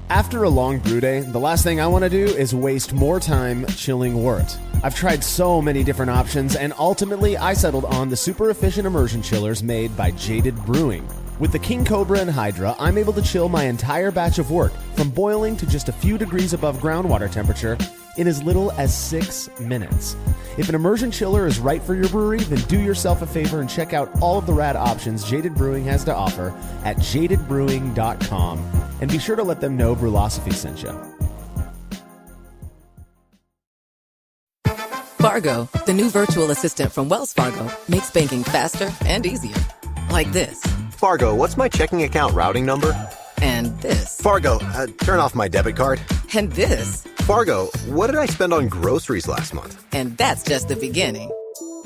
After a long brew day, the last thing I want to do is waste more time chilling wort. I've tried so many different options, and ultimately I settled on the super efficient immersion chillers made by Jaded Brewing. With the King Cobra and Hydra, I'm able to chill my entire batch of wort from boiling to just a few degrees above groundwater temperature in as little as 6 minutes. If an immersion chiller is right for your brewery, then do yourself a favor and check out all of the rad options Jaded Brewing has to offer at jadedbrewing.com. And be sure to let them know Brülosophy sent you. Fargo, the new virtual assistant from Wells Fargo, makes banking faster and easier. Like this. Fargo, what's my checking account routing number? And this. Fargo, turn off my debit card. And this. Fargo, what did I spend on groceries last month? And that's just the beginning.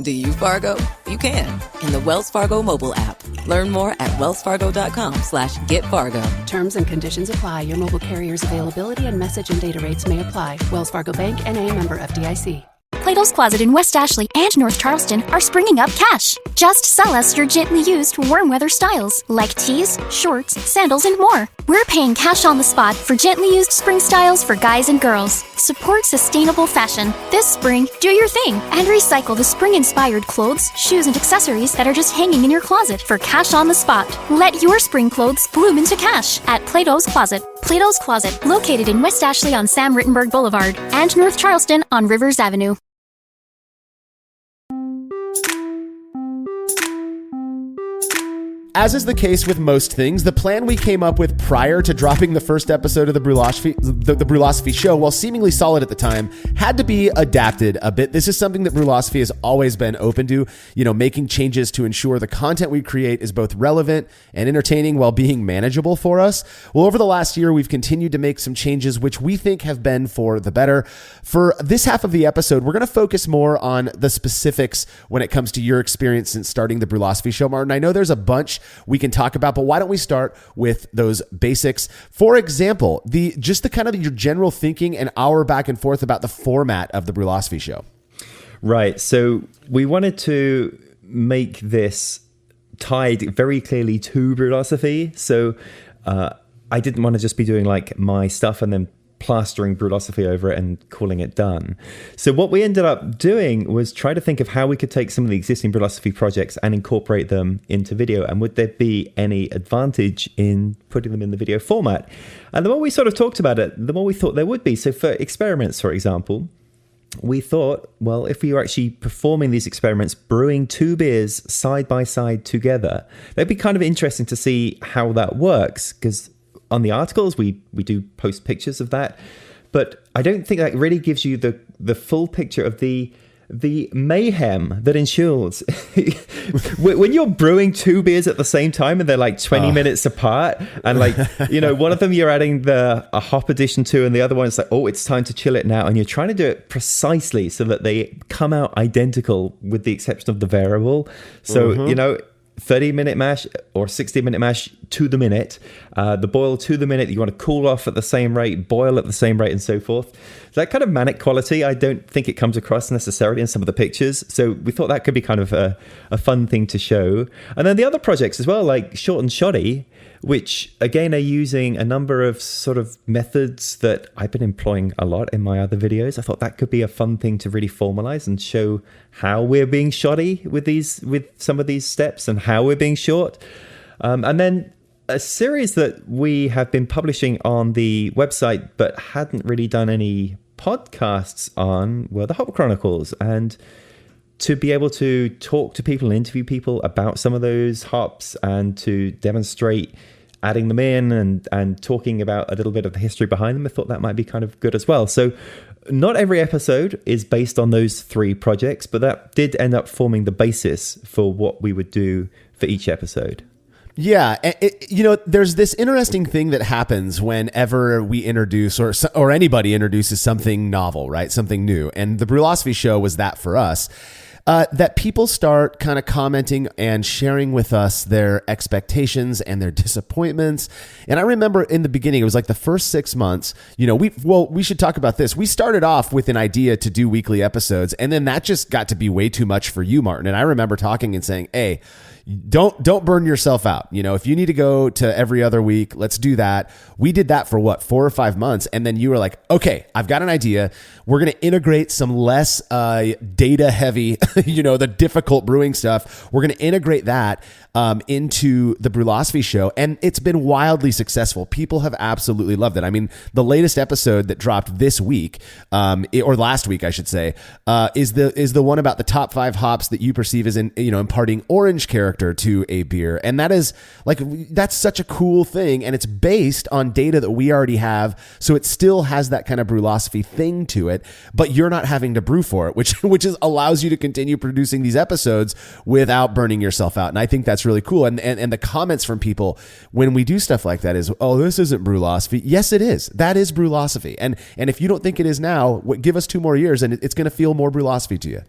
Do you, Fargo? You can in the Wells Fargo mobile app. Learn more at wellsfargo.com/getfargo. Terms and conditions apply. Your mobile carrier's availability and message and data rates may apply. Wells Fargo Bank, N.A., member FDIC. Plato's Closet in West Ashley and North Charleston are springing up cash. Just sell us your gently used warm weather styles like tees, shorts, sandals, and more. We're paying cash on the spot for gently used spring styles for guys and girls. Support sustainable fashion. This spring, do your thing and recycle the spring-inspired clothes, shoes, and accessories that are just hanging in your closet for cash on the spot. Let your spring clothes bloom into cash at Plato's Closet. Plato's Closet, located in West Ashley on Sam Rittenberg Boulevard and North Charleston on Rivers Avenue. As is the case with most things, the plan we came up with prior to dropping the first episode of the Brülosophy show, while seemingly solid at the time, had to be adapted a bit. This is something that Brülosophy has always been open to, making changes to ensure the content we create is both relevant and entertaining while being manageable for us. Well, over the last year, we've continued to make some changes which we think have been for the better. For this half of the episode, we're going to focus more on the specifics when it comes to your experience since starting the Brülosophy show, Martin. I know there's a bunch we can talk about, but why don't we start with those basics? For example, the kind of your general thinking and our back and forth about the format of the Brülosophy show. Right. So we wanted to make this tied very clearly to Brülosophy. So I didn't want to just be doing like my stuff and then plastering Brülosophy over it and calling it done. So what we ended up doing was try to think of how we could take some of the existing Brülosophy projects and incorporate them into video, and would there be any advantage in putting them in the video format. And the more we sort of talked about it, the more we thought there would be. So for experiments, for example, we thought, well, if we were actually performing these experiments, brewing two beers side by side together, that'd be kind of interesting to see how that works, because on the articles, we do post pictures of that, but I don't think that really gives you the full picture of the mayhem that ensures when you're brewing two beers at the same time and they're like 20 minutes apart, and like, one of them you're adding a hop addition to, and the other one is like, oh, it's time to chill it now, and you're trying to do it precisely so that they come out identical with the exception of the variable. So 30-minute mash or 60-minute mash to the minute, the boil to the minute, you want to cool off at the same rate, boil at the same rate, and so forth. That kind of manic quality, I don't think it comes across necessarily in some of the pictures. So we thought that could be kind of a fun thing to show. And then the other projects as well, like Short and Shoddy, which again are using a number of sort of methods that I've been employing a lot in my other videos. I thought that could be a fun thing to really formalize and show how we're being shoddy with some of these steps and how we're being short. And then a series that we have been publishing on the website but hadn't really done any podcasts on were the Hop Chronicles. And to be able to talk to people and interview people about some of those hops and to demonstrate adding them in and talking about a little bit of the history behind them, I thought that might be kind of good as well. So not every episode is based on those three projects, but that did end up forming the basis for what we would do for each episode. Yeah, there's this interesting thing that happens whenever we introduce or anybody introduces something novel, right? Something new. And the Brülosophy show was that for us. That people start kind of commenting and sharing with us their expectations and their disappointments. And I remember in the beginning, it was like the first 6 months, we should talk about this. We started off with an idea to do weekly episodes, and then that just got to be way too much for you, Martin. And I remember talking and saying, hey, don't burn yourself out. If you need to go to every other week, let's do that. We did that for 4 or 5 months. And then you were like, okay, I've got an idea. We're going to integrate some less data heavy, the difficult brewing stuff. We're going to integrate that into the Brülosophy show. And it's been wildly successful. People have absolutely loved it. I mean, the latest episode that dropped this week, or last week, I should say, is the one about the top 5 hops that you perceive as imparting orange character to a beer. And that's such a cool thing. And it's based on data that we already have. So it still has that kind of Brülosophy thing to it, but you're not having to brew for it, which allows you to continue producing these episodes without burning yourself out. And I think that's really cool. And the comments from people when we do stuff like that is, oh, this isn't Brülosophy. Yes, it is. That is Brülosophy. And if you don't think it is now, give us 2 more years and it's going to feel more Brülosophy to you.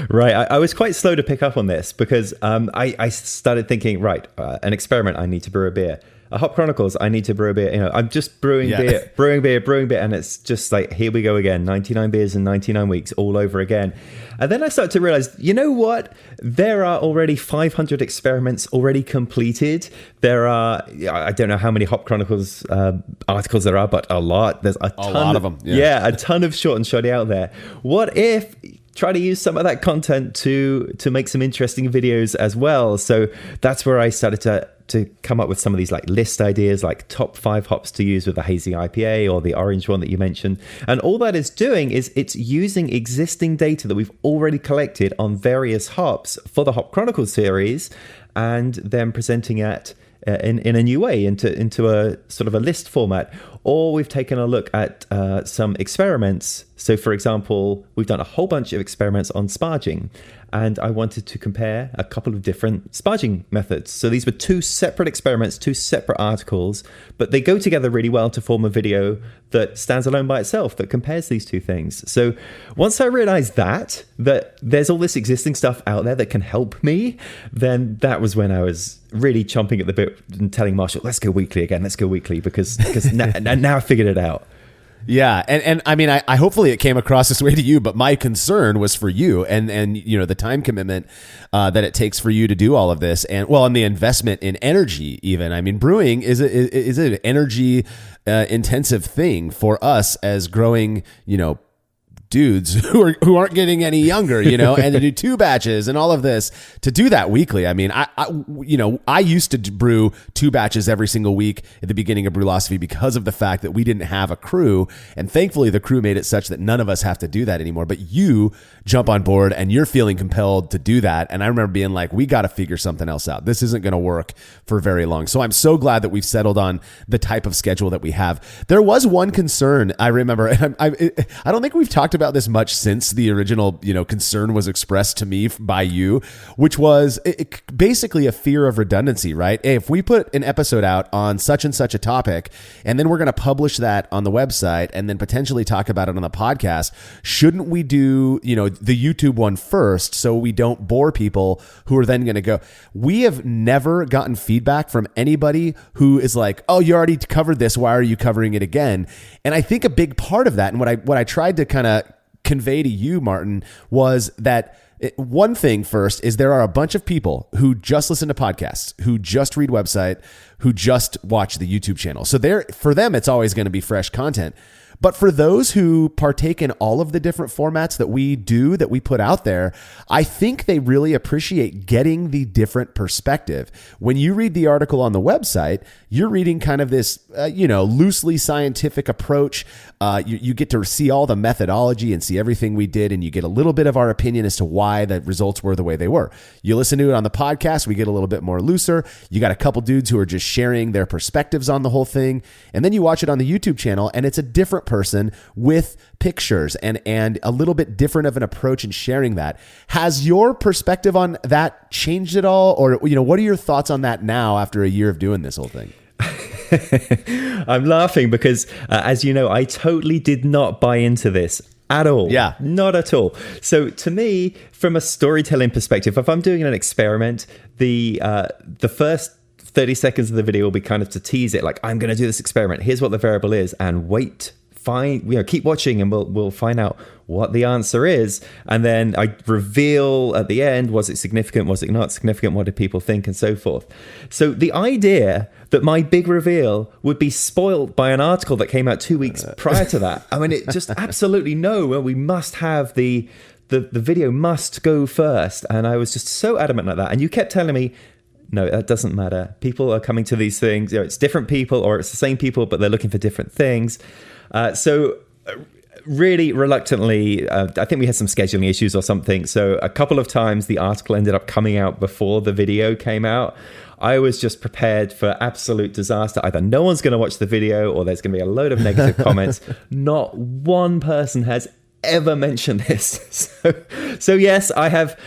Right. I was quite slow to pick up on this because I started thinking, right, an experiment, I need to brew a beer. Hop Chronicles, I need to brew a beer. You know, I'm just brewing beer, and it's just like, here we go again, 99 beers in 99 weeks, all over again. And then I start to realize, you know what? There are already 500 experiments already completed. There are, I don't know how many Hop Chronicles articles there are, but a lot. There's a ton of them. Yeah, a ton of short and shoddy out there. What if try to use some of that content to make some interesting videos as well? So that's where I started to come up with some of these like list ideas, like top 5 hops to use with the hazy IPA or the orange one that you mentioned. And all that is doing is it's using existing data that we've already collected on various hops for the Hop Chronicles series, and then presenting it in a new way into a sort of a list format. Or we've taken a look at some experiments. So for example, we've done a whole bunch of experiments on sparging, and I wanted to compare a couple of different sparging methods. So these were 2 separate experiments, 2 separate articles, but they go together really well to form a video that stands alone by itself, that compares these 2 things. So once I realized that there's all this existing stuff out there that can help me, then that was when I was really chomping at the bit and telling Marshall, let's go weekly again, because now I figured it out. Yeah, and I mean, I hopefully it came across this way to you, but my concern was for you and you know, the time commitment that it takes for you to do all of this, and the investment in energy even. I mean, brewing is an energy intensive thing for us as growing, you know, dudes who aren't getting any younger, you know, and to do 2 batches and all of this, to do that weekly. I mean, I used to brew 2 batches every single week at the beginning of Brülosophy because of the fact that we didn't have a crew, and thankfully the crew made it such that none of us have to do that anymore. But you jump on board and you're feeling compelled to do that, and I remember being like, we got to figure something else out. This isn't going to work for very long. So I'm so glad that we've settled on the type of schedule that we have. There was one concern I remember, and I don't think we've talked about this much since the original, you know, concern was expressed to me by you, which was basically a fear of redundancy, right? Hey, if we put an episode out on such and such a topic, and then we're going to publish that on the website and then potentially talk about it on the podcast, shouldn't we do, you know, the YouTube one first so we don't bore people who are then going to go? We have never gotten feedback from anybody who is like, oh, you already covered this, why are you covering it again? And I think a big part of that, and what I tried to kind of convey to you, Martin, was that one thing first is there are a bunch of people who just listen to podcasts, who just read website, who just watch the YouTube channel. So for them, it's always going to be fresh content. But for those who partake in all of the different formats that we put out there, I think they really appreciate getting the different perspective. When you read the article on the website, you're reading kind of this, loosely scientific approach. You get to see all the methodology and see everything we did, and you get a little bit of our opinion as to why the results were the way they were. You listen to it on the podcast, we get a little bit more looser. You got a couple dudes who are just sharing their perspectives on the whole thing. And then you watch it on the YouTube channel, and it's a different person with pictures and a little bit different of an approach in sharing that. Has your perspective on that changed at all? Or, what are your thoughts on that now after a year of doing this whole thing? I'm laughing because, as you know, I totally did not buy into this at all. Yeah. Not at all. So to me, from a storytelling perspective, if I'm doing an experiment, the first 30 seconds of the video will be kind of to tease it, like, I'm going to do this experiment. Here's what the variable is, and keep watching and we'll find out what the answer is. And then I reveal at the end, was it significant? Was it not significant? What did people think? And so forth. So the idea that my big reveal would be spoiled by an article that came out 2 weeks prior to that. I mean, it just absolutely no. Well, we must have the video must go first. And I was just so adamant like that. And you kept telling me, no, that doesn't matter. People are coming to these things. It's different people, or it's the same people, but they're looking for different things. So really reluctantly, I think we had some scheduling issues or something. So a couple of times the article ended up coming out before the video came out. I was just prepared for absolute disaster. Either no one's going to watch the video or there's going to be a load of negative comments. Not one person has ever mentioned this. So yes, I have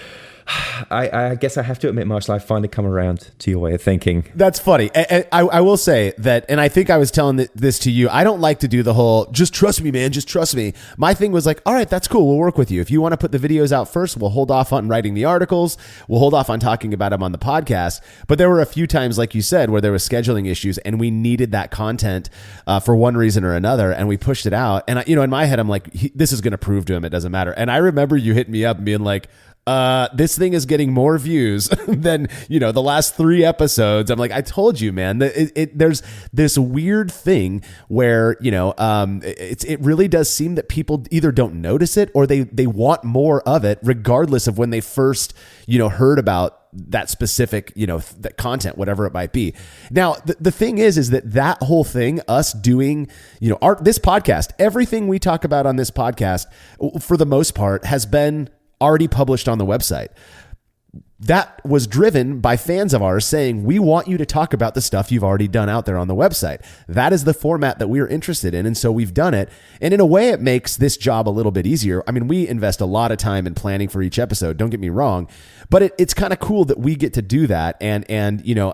I guess I have to admit, Marshall, I've finally come around to your way of thinking. That's funny. And I will say that, and I think I was telling this to you, I don't like to do the whole, just trust me, man, just trust me. My thing was like, all right, that's cool. We'll work with you. If you want to put the videos out first, we'll hold off on writing the articles. We'll hold off on talking about them on the podcast. But there were a few times, like you said, where there was scheduling issues and we needed that content for one reason or another. And we pushed it out. And, in my head, I'm like, this is going to prove to him it doesn't matter. And I remember you hit me up and being like, this thing is getting more views than, the last 3 episodes. I'm like, I told you, man, there's this weird thing where, it really does seem that people either don't notice it or they want more of it, regardless of when they first, heard about that specific, that content, whatever it might be. Now, the thing is that whole thing, us doing, this podcast, everything we talk about on this podcast, for the most part, has been already published on the website. That was driven by fans of ours saying, we want you to talk about the stuff you've already done out there on the website. That is the format that we're interested in. And so we've done it. And in a way, it makes this job a little bit easier. I mean, we invest a lot of time in planning for each episode. Don't get me wrong, but it's kind of cool that we get to do that. And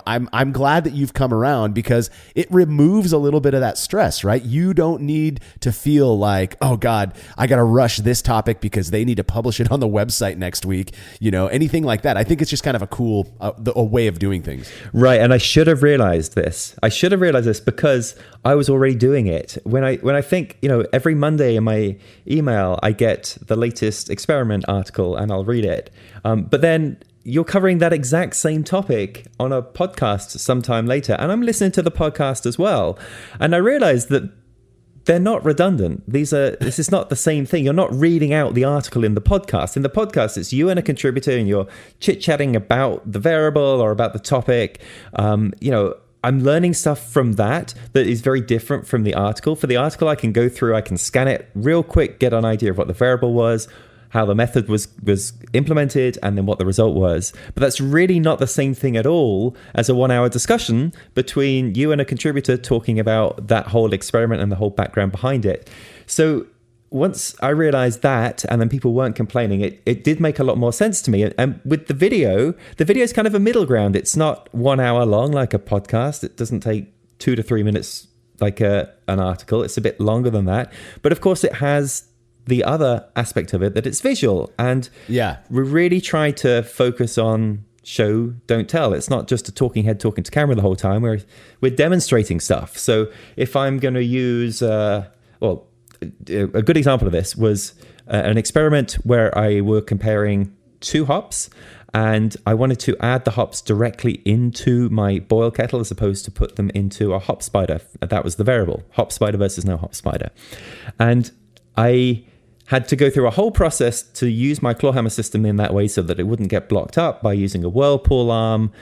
I'm glad that you've come around because it removes a little bit of that stress, right? You don't need to feel like, oh God, I got to rush this topic because they need to publish it on the website next week. Anything like that. I think it's just kind of a cool a way of doing things. Right. And I should have realized this. Because I was already doing it. When I think, every Monday in my email, I get the latest experiment article and I'll read it. But then you're covering that exact same topic on a podcast sometime later. And I'm listening to the podcast as well. And I realized that they're not redundant. This is not the same thing. You're not reading out the article in the podcast. In the podcast, it's you and a contributor and you're chit-chatting about the variable or about the topic. I'm learning stuff from that is very different from the article. For the article, I can go through, I can scan it real quick, get an idea of what the variable was, how the method was implemented, and then what the result was. But that's really not the same thing at all as a 1-hour discussion between you and a contributor talking about that whole experiment and the whole background behind it. So once I realized that, and then people weren't complaining, it did make a lot more sense to me. And with the video is kind of a middle ground. It's not 1 hour long like a podcast. It doesn't take 2 to 3 minutes like an article. It's a bit longer than that. But of course, it has the other aspect of it, that it's visual. And yeah, we really try to focus on show, don't tell. It's not just a talking head talking to camera the whole time. We're demonstrating stuff. So if I'm going to use, a good example of this was an experiment where I were comparing 2 hops, and I wanted to add the hops directly into my boil kettle as opposed to put them into a hop spider. That was the variable, hop spider versus no hop spider. And I had to go through a whole process to use my clawhammer system in that way so that it wouldn't get blocked up by using a whirlpool arm,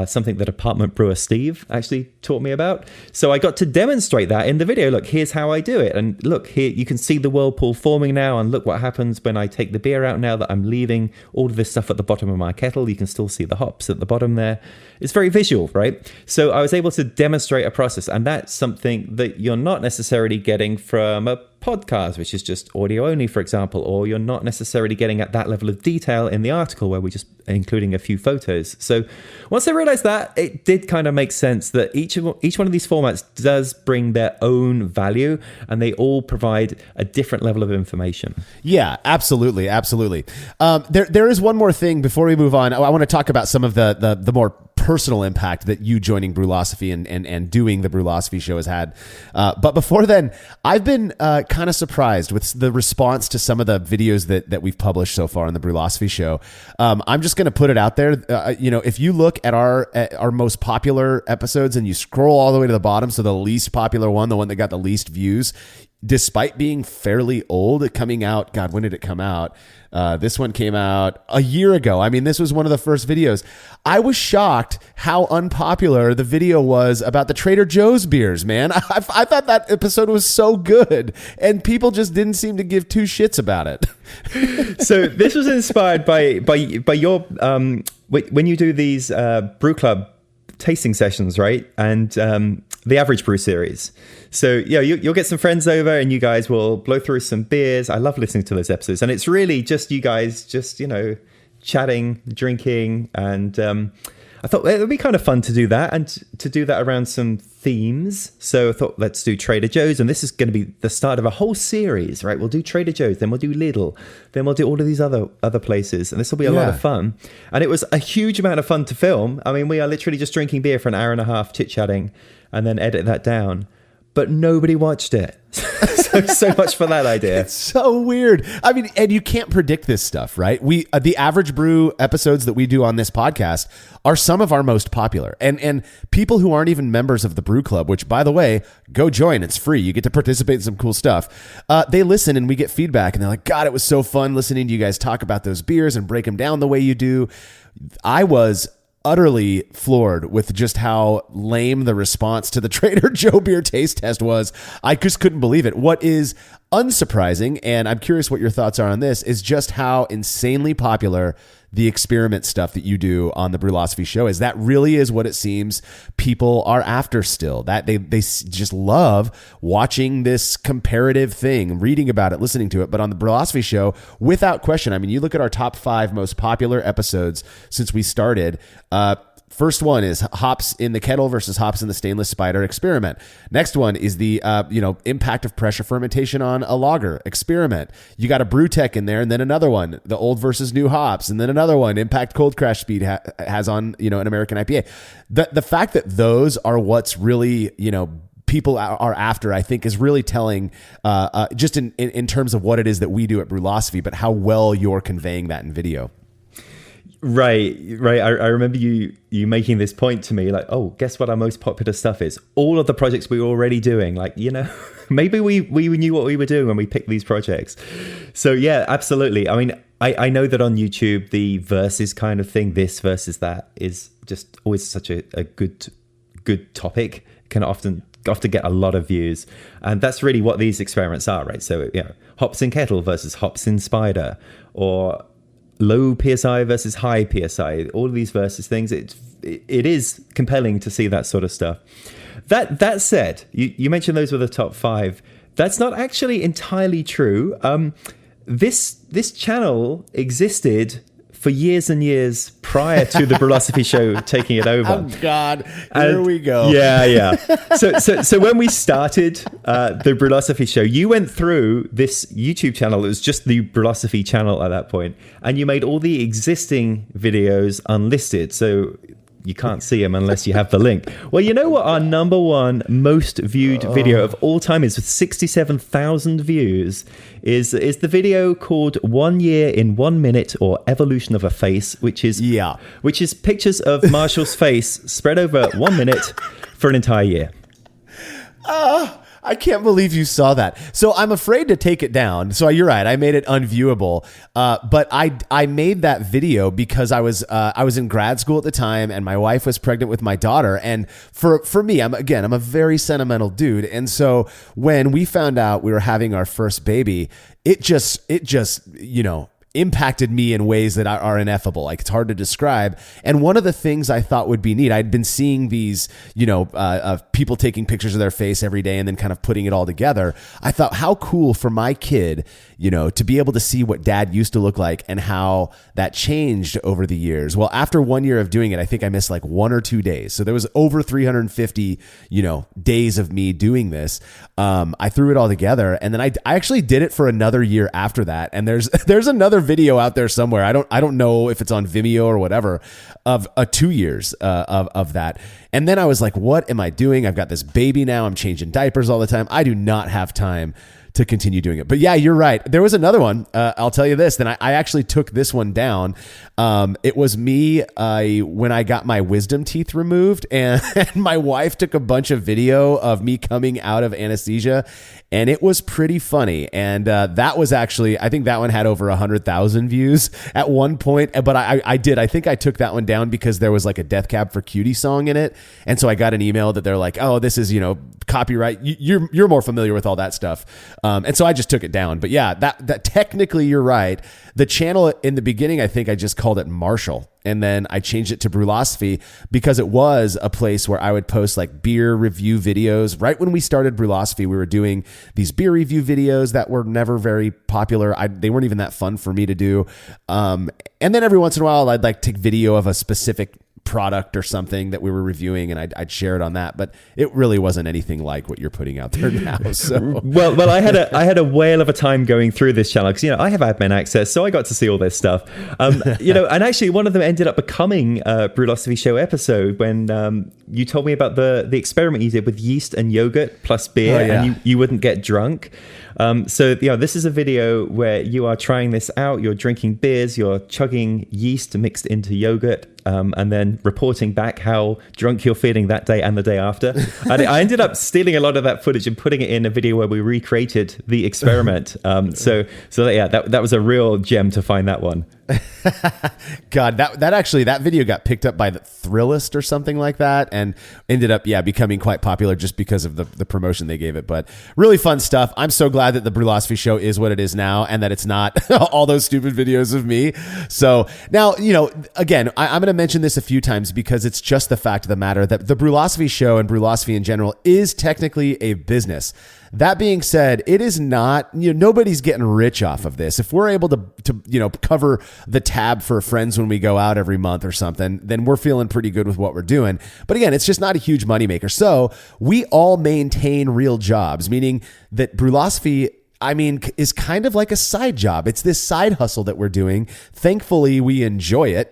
something that apartment brewer Steve actually taught me about. So I got to demonstrate that in the video. Look, here's how I do it. And look, here you can see the whirlpool forming now. And look what happens when I take the beer out now that I'm leaving all of this stuff at the bottom of my kettle. You can still see the hops at the bottom there. It's very visual, right? So I was able to demonstrate a process. And that's something that you're not necessarily getting from a podcast, which is just audio only, for example, or you're not necessarily getting at that level of detail in the article where we're just including a few photos. So once I realized that, it did kind of make sense that each one of these formats does bring their own value and they all provide a different level of information. Yeah, absolutely. There is one more thing before we move on. I want to talk about some of the more personal impact that you joining Brülosophy and doing the Brülosophy show has had. But before then, I've been kind of surprised with the response to some of the videos that we've published so far on the Brülosophy show. I'm just going to put it out there. If you look at our most popular episodes and you scroll all the way to the bottom, so the least popular one, the one that got the least views, despite being fairly old, coming out, God, when did it come out? This one came out a year ago. I mean, this was one of the first videos. I was shocked how unpopular the video was about the Trader Joe's beers, man. I thought that episode was so good, and people just didn't seem to give 2 shits about it. So this was inspired by your when you do these brew club tasting sessions, right? And the Average Brew series. So yeah, you'll get some friends over and you guys will blow through some beers. I love listening to those episodes, and it's really just you guys just chatting, drinking, and I thought it would be kind of fun to do that, and to do that around some themes. So I thought, let's do Trader Joe's, and this is going to be the start of a whole series, right? We'll do Trader Joe's, then we'll do Lidl, then we'll do all of these other places, and this will be a lot of fun. And it was a huge amount of fun to film. I mean, we are literally just drinking beer for an hour and a half, chit-chatting, and then edit that down. But nobody watched it. so much for that idea. It's so weird. I mean, and you can't predict this stuff, right? We the Average Brew episodes that we do on this podcast are some of our most popular. And people who aren't even members of the Brew Club, which, by the way, go join. It's free. You get to participate in some cool stuff. They listen and we get feedback, and they're like, God, it was so fun listening to you guys talk about those beers and break them down the way you do. I was utterly floored with just how lame the response to the Trader Joe beer taste test was. I just couldn't believe it. What is unsurprising, and I'm curious what your thoughts are on this, is just how insanely popular the experiment stuff that you do on the Brülosophy show is. That really is what it seems people are after still. That they just love watching this comparative thing, reading about it, listening to it. But on the Brülosophy show, without question, I mean, you look at our top 5 most popular episodes since we started. First one is hops in the kettle versus hops in the stainless spider experiment. Next one is the impact of pressure fermentation on a lager experiment. You got a brew tech in there, and then another one, the old versus new hops, and then another one, impact cold crash speed has on an American IPA. The fact that those are what's really people are after, I think, is really telling, just in terms of what it is that we do at Brülosophy, but how well you're conveying that in video. Right. I remember you making this point to me, like, oh, guess what our most popular stuff is? All of the projects we were already doing. Like, maybe we knew what we were doing when we picked these projects. So yeah, absolutely. I mean, I know that on YouTube, the versus kind of thing, this versus that, is just always such a good topic. Can often get a lot of views, and that's really what these experiments are, right? So hops in kettle versus hops in spider, or low PSI versus high PSI, all of these versus things. It is compelling to see that sort of stuff. That said, you mentioned those were the top 5. That's not actually entirely true. This channel existed for years and years prior to the Brülosophy show taking it over. Oh God, here we go. Yeah. So when we started the Brülosophy show, you went through this YouTube channel. It was just the Brülosophy channel at that point, and you made all the existing videos unlisted. So you can't see them unless you have the link. Well, you know what our number one most viewed video of all time is, with 67,000 views, is the video called 1 Year in 1 Minute, or Evolution of a Face, which is pictures of Marshall's face spread over 1 minute for an entire year. I can't believe you saw that. So I'm afraid to take it down. So you're right. I made it unviewable. But I made that video because I was in grad school at the time, and my wife was pregnant with my daughter. And for me, I'm a very sentimental dude. And so when we found out we were having our first baby, it just impacted me in ways that are ineffable. Like, it's hard to describe. And one of the things I thought would be neat, I'd been seeing these, people taking pictures of their face every day and then kind of putting it all together. I thought, how cool for my kid, to be able to see what dad used to look like and how that changed over the years. Well, after 1 year of doing it, I think I missed like 1 or 2 days. So there was over 350, days of me doing this. I threw it all together, and then I actually did it for another year after that. And there's another video out there somewhere. I don't know if it's on Vimeo or whatever, of 2 years of that. And then I was like, what am I doing? I've got this baby now. I'm changing diapers all the time. I do not have time to continue doing it. But yeah, you're right. There was another one. I'll tell you this. Then I actually took this one down. It was me when I got my wisdom teeth removed, and my wife took a bunch of video of me coming out of anesthesia, and it was pretty funny. And that was actually, I think that one had over 100,000 views at one point. But I think I took that one down because there was like a Death Cab for Cutie song in it. And so I got an email that they're like, oh, this is, copyright. You're more familiar with all that stuff. And so I just took it down. But yeah, that technically you're right. The channel in the beginning, I think I just called it Marshall. And then I changed it to Brülosophy because it was a place where I would post like beer review videos. Right when we started Brülosophy, we were doing these beer review videos that were never very popular. They weren't even that fun for me to do. And then every once in a while, I'd like take video of a specific product or something that we were reviewing, and I'd share it on that, but it really wasn't anything like what you're putting out there now. So well, I had a whale of a time going through this channel because I have admin access, so I got to see all this stuff. And actually one of them ended up becoming a Brülosophy show episode when you told me about the experiment you did with yeast and yogurt plus beer, and you wouldn't get drunk. So this is a video where you are trying this out. You're drinking beers, you're chugging yeast mixed into yogurt, and then reporting back how drunk you're feeling that day and the day after. And I ended up stealing a lot of that footage and putting it in a video where we recreated the experiment. That was a real gem to find that one. God, that video got picked up by the Thrillist or something like that, and ended up becoming quite popular just because of the promotion they gave it. But really fun stuff. I'm so glad that the Brülosophy show is what it is now, and that it's not all those stupid videos of me. So now, again, I'm going to mention this a few times because it's just the fact of the matter that the Brülosophy show and Brülosophy in general is technically a business. That being said, it is not, nobody's getting rich off of this. If we're able to cover the tab for friends when we go out every month or something, then we're feeling pretty good with what we're doing. But again, it's just not a huge moneymaker. So we all maintain real jobs, meaning that Brülosophy, is kind of like a side job. It's this side hustle that we're doing. Thankfully, we enjoy it,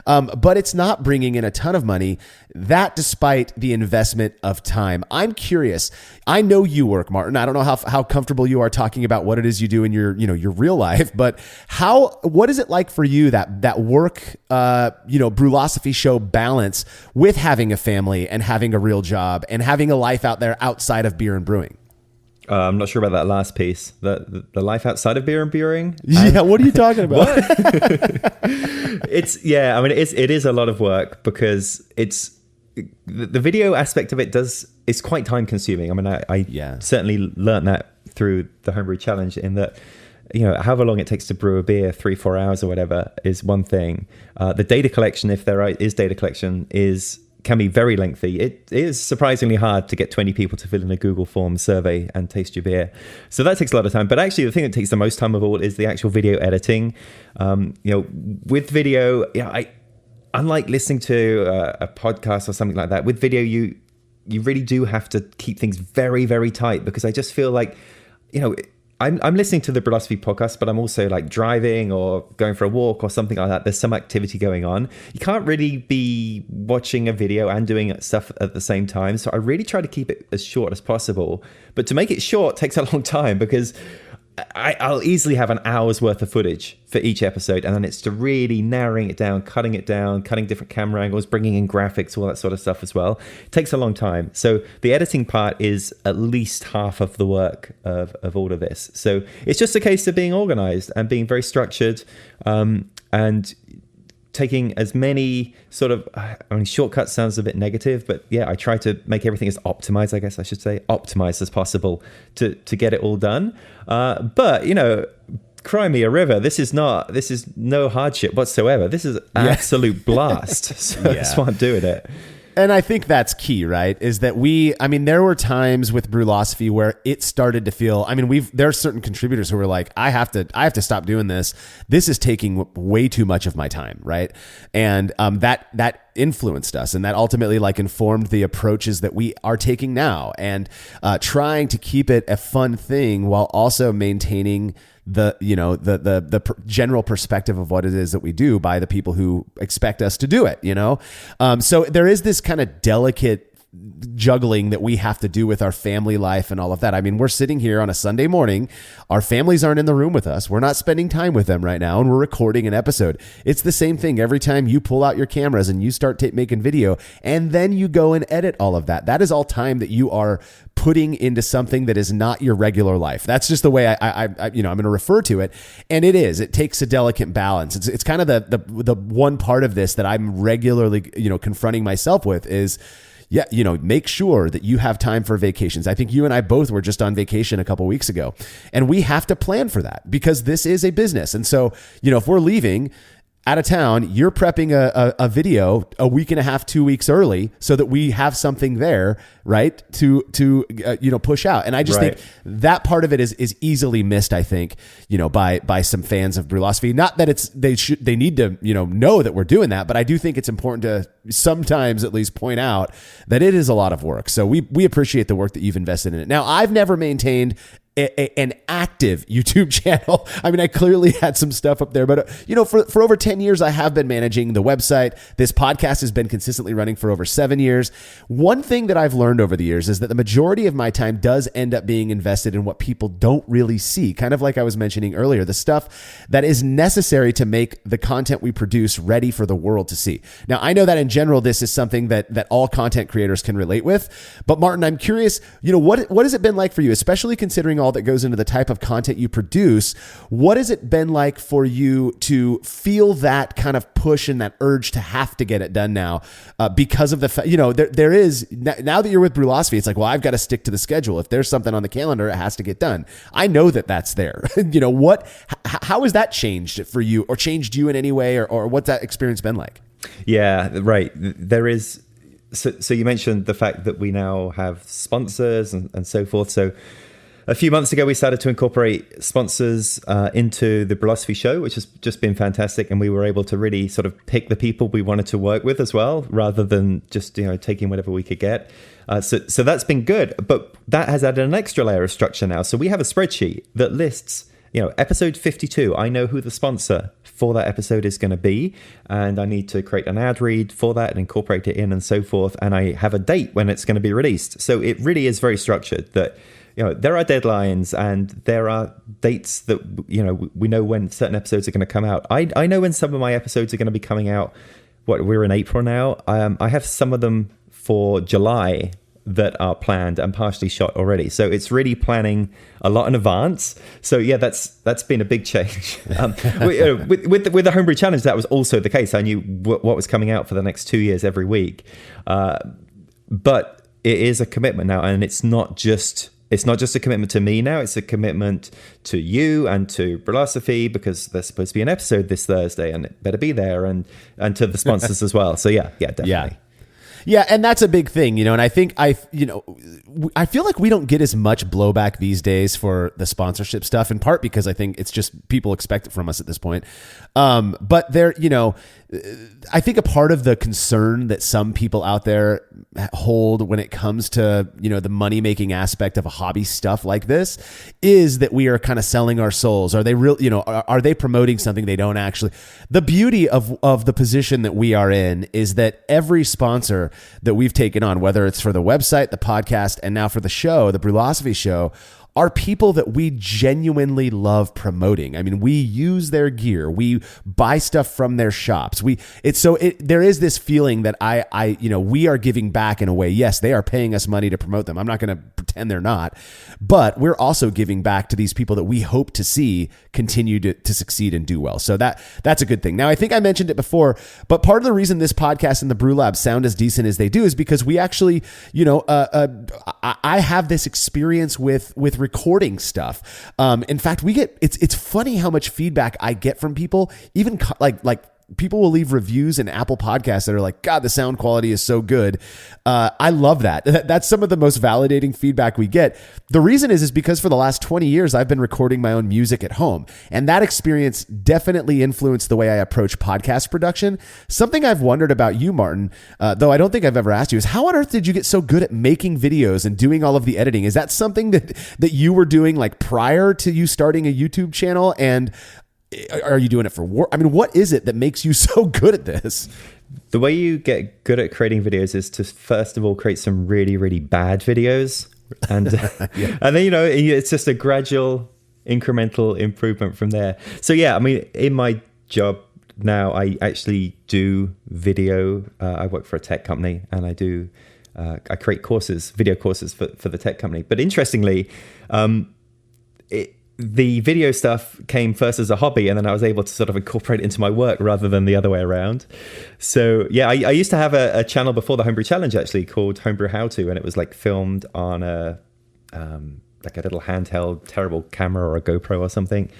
but it's not bringing in a ton of money, that despite the investment of time. I'm curious. I know you work, Martin. I don't know how comfortable you are talking about what it is you do in your real life, but what is it like for you that work, Brülosophy show balance with having a family and having a real job and having a life out there outside of beer and brewing? I'm not sure about that last piece. The life outside of beer and brewing. Yeah, what are you talking about? It is a lot of work because it's the video aspect of it is quite time consuming. I certainly learned that through the Homebrew Challenge, in that however long it takes to brew a beer, 3-4 hours or whatever, is one thing. The data collection, if there is data collection, can be very lengthy. It is surprisingly hard to get 20 people to fill in a Google form survey and taste your beer. So that takes a lot of time. But actually, the thing that takes the most time of all is the actual video editing. With video, unlike listening to a podcast or something like that, with video, you really do have to keep things very, very tight, because I just feel like, I'm listening to the Brülosophy podcast, but I'm also like driving or going for a walk or something like that. There's some activity going on. You can't really be watching a video and doing stuff at the same time. So I really try to keep it as short as possible. But to make it short takes a long time, because I'll easily have an hour's worth of footage for each episode, and then it's to really narrowing it down, cutting different camera angles, bringing in graphics, all that sort of stuff as well. It takes a long time. So the editing part is at least half of the work of all of this. So it's just a case of being organized and being very structured, and taking as many shortcuts sounds a bit negative, but I try to make everything as optimized, I guess I should say, optimized as possible to get it all done. But, cry me a river. This is no hardship whatsoever. This is absolute blast. So that's why I'm doing it. And I think that's key, right? Is that there were times with Brülosophy where it started to feel, there are certain contributors who were like, I have to stop doing this. This is taking way too much of my time, right? And that influenced us, and that ultimately informed the approaches that we are taking now, and trying to keep it a fun thing while also maintaining the general perspective of what it is that we do by the people who expect us to do it, so there is this kind of delicate juggling that we have to do with our family life and all of that. We're sitting here on a Sunday morning. Our families aren't in the room with us. We're not spending time with them right now, and we're recording an episode. It's the same thing every time you pull out your cameras and you start making video, and then you go and edit all of that. That is all time that you are putting into something that is not your regular life. That's just the way I'm going to refer to it. And it takes a delicate balance. It's kind of the one part of this that I'm regularly, confronting myself with is, yeah, make sure that you have time for vacations. I think you and I both were just on vacation a couple weeks ago, and we have to plan for that because this is a business. And so, if we're leaving out of town, you're prepping a video a week and a half, 2 weeks early so that we have something there, right, to push out. And I just think that part of it is easily missed, I think, by some fans of Brülosophy. Not that they need to, know that we're doing that, but I do think it's important to sometimes at least point out that it is a lot of work. So we appreciate the work that you've invested in it. Now, I've never maintained an active YouTube channel. I mean, I clearly had some stuff up there, but for over 10 years, I have been managing the website. This podcast has been consistently running for over 7 years. One thing that I've learned over the years is that the majority of my time does end up being invested in what people don't really see. Kind of like I was mentioning earlier, the stuff that is necessary to make the content we produce ready for the world to see. Now, I know that in general, this is something that all content creators can relate with, but Martin, I'm curious, what has it been like for you, especially considering all that goes into the type of content you produce? What has it been like for you to feel that kind of push and that urge to have to get it done now because of the fact, there is, now that you're with Brülosophy, it's like, well, I've got to stick to the schedule. If there's something on the calendar, it has to get done. I know that that's there. How has that changed for you or changed you in any way or what's that experience been like? Yeah, right. There is. So you mentioned the fact that we now have sponsors and so forth. So a few months ago, we started to incorporate sponsors into the Brülosophy show, which has just been fantastic. And we were able to really sort of pick the people we wanted to work with as well, rather than just taking whatever we could get. So that's been good. But that has added an extra layer of structure now. So we have a spreadsheet that lists, episode 52. I know who the sponsor for that episode is going to be, and I need to create an ad read for that and incorporate it in and so forth. And I have a date when it's going to be released. So it really is very structured that there are deadlines and there are dates that, we know when certain episodes are going to come out. I know when some of my episodes are going to be coming out. We're in April now. I have some of them for July that are planned and partially shot already. So it's really planning a lot in advance. So yeah, that's been a big change. With the Homebrew Challenge, that was also the case. I knew what was coming out for the next 2 years every week. But it is a commitment now, and it's not just a commitment to me now, it's a commitment to you and to Brülosophy, because there's supposed to be an episode this Thursday and it better be there, and to the sponsors as well. So yeah, definitely. Yeah, and that's a big thing, and I think I feel like we don't get as much blowback these days for the sponsorship stuff, in part because I think it's just people expect it from us at this point. But there, I think a part of the concern that some people out there hold when it comes to, the money-making aspect of a hobby stuff like this is that we are kind of selling our souls. Are they real, are they promoting something they don't actually? The beauty of the position that we are in is that every sponsor that we've taken on, whether it's for the website, the podcast, and now for the show, the Brülosophy show, are people that we genuinely love promoting. I mean, we use their gear. We buy stuff from their shops. There is this feeling that we are giving back in a way. Yes, they are paying us money to promote them. I'm not going to pretend they're not, but we're also giving back to these people that we hope to see continue to succeed and do well. So that's a good thing. Now, I think I mentioned it before, but part of the reason this podcast and the Brew Lab sound as decent as they do is because we actually, I have this experience with recording stuff. In fact, it's funny how much feedback I get from people, even like people will leave reviews in Apple Podcasts that are like, God, the sound quality is so good. I love that. That's some of the most validating feedback we get. The reason is because for the last 20 years, I've been recording my own music at home. And that experience definitely influenced the way I approach podcast production. Something I've wondered about you, Martin, though I don't think I've ever asked you, is how on earth did you get so good at making videos and doing all of the editing? Is that something that you were doing like prior to you starting a YouTube channel? And are you doing it for work? I mean, what is it that makes you so good at this? The way you get good at creating videos is to first of all create some really, really bad videos, and and then it's just a gradual, incremental improvement from there. So yeah, I mean, in my job now, I actually do video. I work for a tech company, and I create video courses for the tech company. But interestingly, the video stuff came first as a hobby, and then I was able to sort of incorporate it into my work rather than the other way around. So yeah, I used to have a channel before the Homebrew Challenge actually called Homebrew How To, and it was like filmed on a like a little handheld terrible camera or a GoPro or something.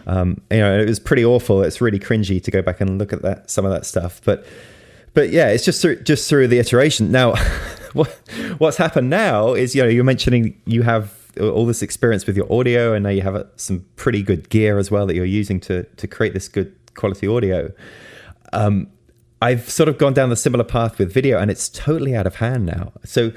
It was pretty awful. It's really cringy to go back and look at some of that stuff, but yeah, it's just through the iteration. Now, what's happened now is, you're mentioning you have all this experience with your audio, and now you have some pretty good gear as well that you're using to create this good quality audio. I've sort of gone down the similar path with video, and it's totally out of hand now. So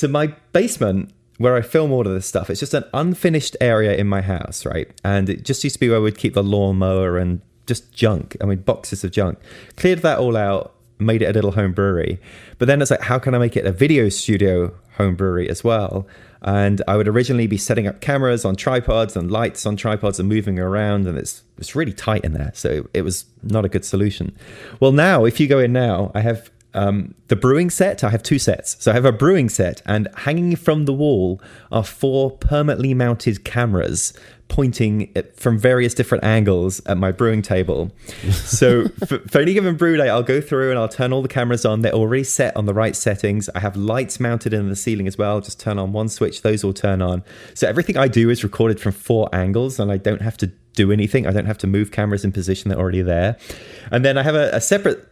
my basement, where I film all of this stuff, it's just an unfinished area in my house, right? And it just used to be where we'd keep the lawnmower and just junk. I mean, boxes of junk. Cleared that all out, made it a little home brewery. But then it's like, how can I make it a video studio home brewery as well? And I would originally be setting up cameras on tripods and lights on tripods and moving around, and it's really tight in there. So it was not a good solution. Well, now, if you go in now, I have the brewing set. I have 2 sets. So I have a brewing set, and hanging from the wall are 4 permanently mounted cameras pointing from various different angles at my brewing table. So for any given brew day, I'll go through and I'll turn all the cameras on. They're already set on the right settings. I have lights mounted in the ceiling as well. Just turn on one switch, those will turn on. So everything I do is recorded from 4 angles, and I don't have to do anything. I don't have to move cameras in position. They're already there. And then I have a separate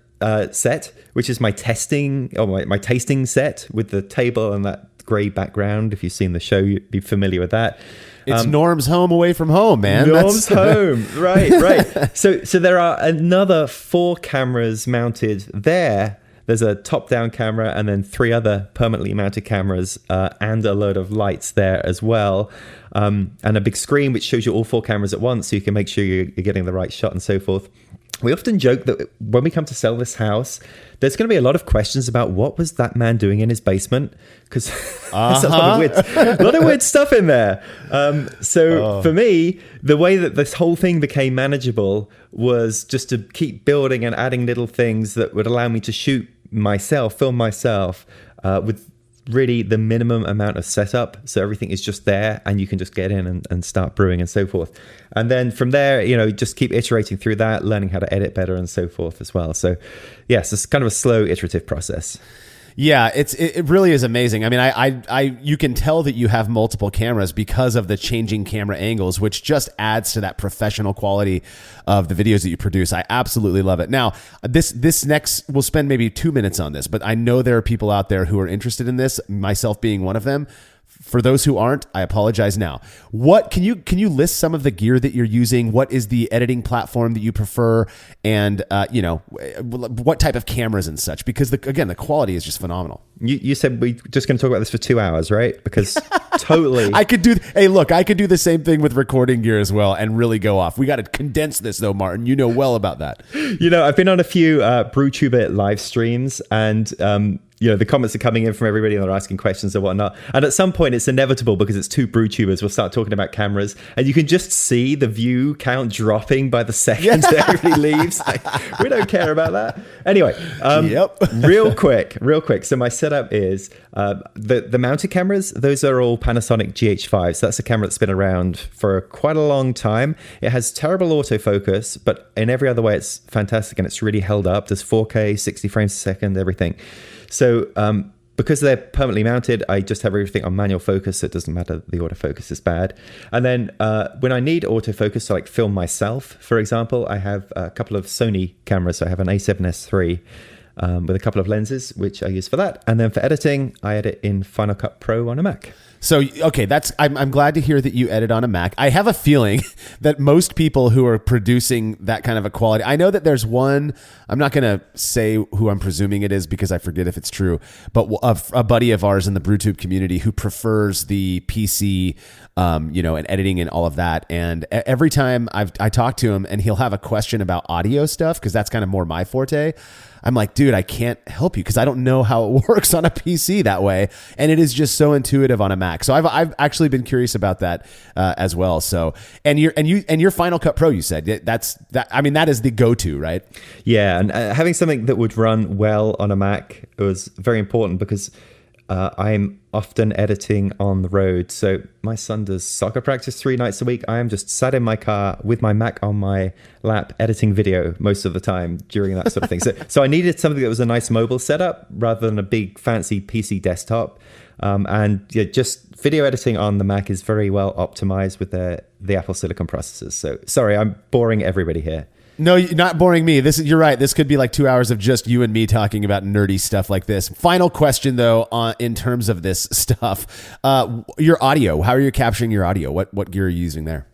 set, which is my testing or my tasting set with the table and that grey background. If you've seen the show, you'd be familiar with that. It's Norm's home away from home, man. Norm's home. Right. So there are another 4 cameras mounted there. There's a top-down camera and then 3 other permanently mounted cameras and a load of lights there as well. And a big screen which shows you all 4 cameras at once, so you can make sure you're getting the right shot and so forth. We often joke that when we come to sell this house, there's going to be a lot of questions about what was that man doing in his basement, because there's a lot of weird stuff in there. For me, the way that this whole thing became manageable was just to keep building and adding little things that would allow me to shoot myself, film myself with really the minimum amount of setup. So everything is just there and you can just get in and start brewing and so forth. And then from there, just keep iterating through that, learning how to edit better and so forth as well. So yes, it's kind of a slow iterative process. Yeah, it really is amazing. I mean, you can tell that you have multiple cameras because of the changing camera angles, which just adds to that professional quality of the videos that you produce. I absolutely love it. Now, this next, we'll spend maybe 2 minutes on this, but I know there are people out there who are interested in this, myself being one of them. For those who aren't, I apologize now. What can you list some of the gear that you're using? What is the editing platform that you prefer? And what type of cameras and such? Because the quality is just phenomenal. You said we're just going to talk about this for 2 hours, right? Because totally. I could do the same thing with recording gear as well and really go off. We got to condense this though, Martin. You know well about that. I've been on a few BrewTuber live streams, and the comments are coming in from everybody and they're asking questions and whatnot. And at some point, it's inevitable because it's 2 BrewTubers. We'll start talking about cameras, and you can just see the view count dropping by the second that everybody leaves. Like, we don't care about that. Anyway, real quick. So my setup is the mounted cameras. Those are all Panasonic GH5. So that's a camera that's been around for quite a long time. It has terrible autofocus, but in every other way, it's fantastic and it's really held up. There's 4K, 60 frames a second, everything. So because they're permanently mounted, I just have everything on manual focus, so it doesn't matter the autofocus is bad. And then when I need autofocus to like film myself, for example, I have a couple of Sony cameras. So I have an A7S III with a couple of lenses, which I use for that. And then for editing, I edit in Final Cut Pro on a Mac. So, okay, I'm glad to hear that you edit on a Mac. I have a feeling that most people who are producing that kind of a quality, I know that there's one, I'm not going to say who I'm presuming it is because I forget if it's true, but a buddy of ours in the BrewTube community who prefers the PC, and editing and all of that. And every time I talk to him and he'll have a question about audio stuff, because that's kind of more my forte, I'm like, dude, I can't help you because I don't know how it works on a PC that way, and it is just so intuitive on a Mac. So I've actually been curious about that as well. So and your Final Cut Pro, you said that is the go-to, right? Yeah, and having something that would run well on a Mac was very important because I'm often editing on the road. So my son does soccer practice 3 nights a week. I am just sat in my car with my Mac on my lap editing video most of the time during that sort of thing. So I needed something that was a nice mobile setup rather than a big fancy PC desktop. And yeah, just video editing on the Mac is very well optimized with the Apple Silicon processors. So sorry, I'm boring everybody here. No, you're not boring me. You're right. This could be like 2 hours of just you and me talking about nerdy stuff like this. Final question, though, in terms of this stuff, your audio. How are you capturing your audio? What gear are you using there?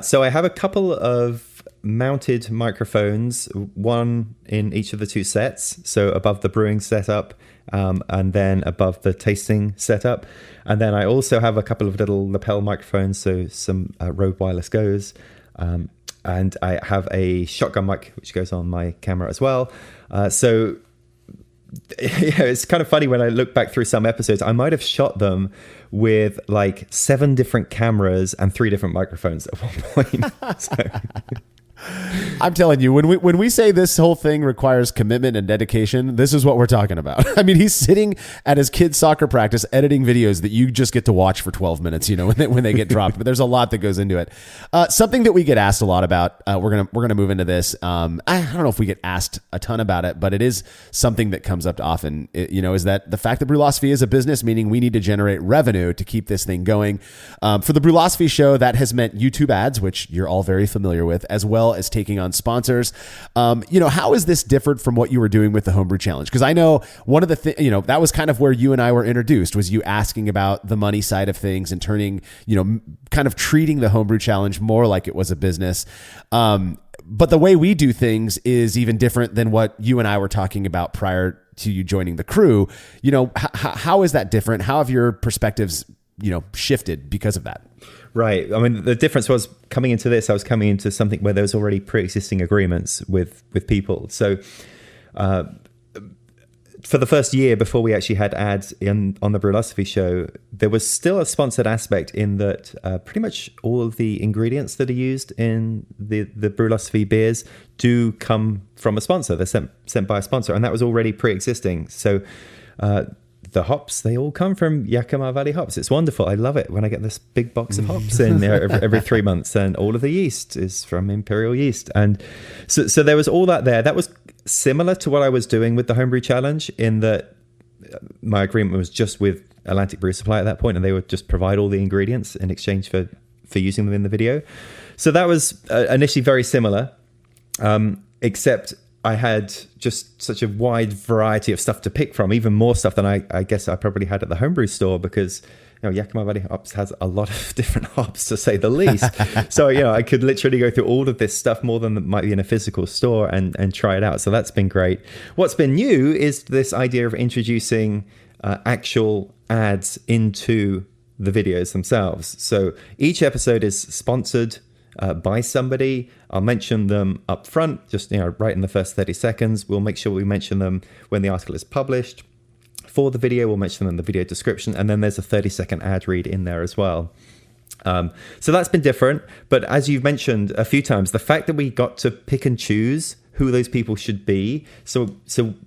So I have a couple of mounted microphones, one in each of the 2 sets. So above the brewing setup, and then above the tasting setup. And then I also have a couple of little lapel microphones, so some Rode Wireless Go's. And I have a shotgun mic, which goes on my camera as well. So yeah, it's kind of funny when I look back through some episodes, I might have shot them with like 7 different cameras and 3 different microphones at one point. So. I'm telling you, when we say this whole thing requires commitment and dedication, this is what we're talking about. I mean, he's sitting at his kid's soccer practice editing videos that you just get to watch for 12 minutes, when they get dropped. But there's a lot that goes into it. Something that we get asked a lot about. We're gonna move into this. I don't know if we get asked a ton about it, but it is something that comes up often. Is that the fact that Brülosophy is a business, meaning we need to generate revenue to keep this thing going. For the Brülosophy show, that has meant YouTube ads, which you're all very familiar with, as well as taking on sponsors. How is this different from what you were doing with the Homebrew Challenge? Because I know one of the things, that was kind of where you and I were introduced, was you asking about the money side of things and turning, kind of treating the Homebrew Challenge more like it was a business. But the way we do things is even different than what you and I were talking about prior to you joining the crew. How is that different? How have your perspectives, shifted because of that? Right. I mean, the difference was coming into this, I was coming into something where there was already pre-existing agreements with people. So for the first year before we actually had ads on the Brülosophy show, there was still a sponsored aspect in that pretty much all of the ingredients that are used in the Brülosophy beers do come from a sponsor. They're sent by a sponsor, and that was already pre-existing. So the hops, they all come from Yakima Valley hops. It's wonderful. I love it when I get this big box of hops in every 3 months, and all of the yeast is from Imperial yeast. And so there was all that there. That was similar to what I was doing with the Homebrew Challenge, in that my agreement was just with Atlantic Brew Supply at that point, and they would just provide all the ingredients in exchange for using them in the video. So that was initially very similar, except I had just such a wide variety of stuff to pick from, even more stuff than I guess I probably had at the homebrew store, because Yakima Valley Hops has a lot of different hops, to say the least. So I could literally go through all of this stuff more than might be in a physical store and try it out. So that's been great. What's been new is this idea of introducing actual ads into the videos themselves. So each episode is sponsored by somebody. I'll mention them up front, just right in the first 30 seconds. We'll make sure we mention them when the article is published. For the video, we'll mention them in the video description, and then there's a 30-second ad read in there as well. So that's been different, but as you've mentioned a few times, the fact that we got to pick and choose who those people should be. So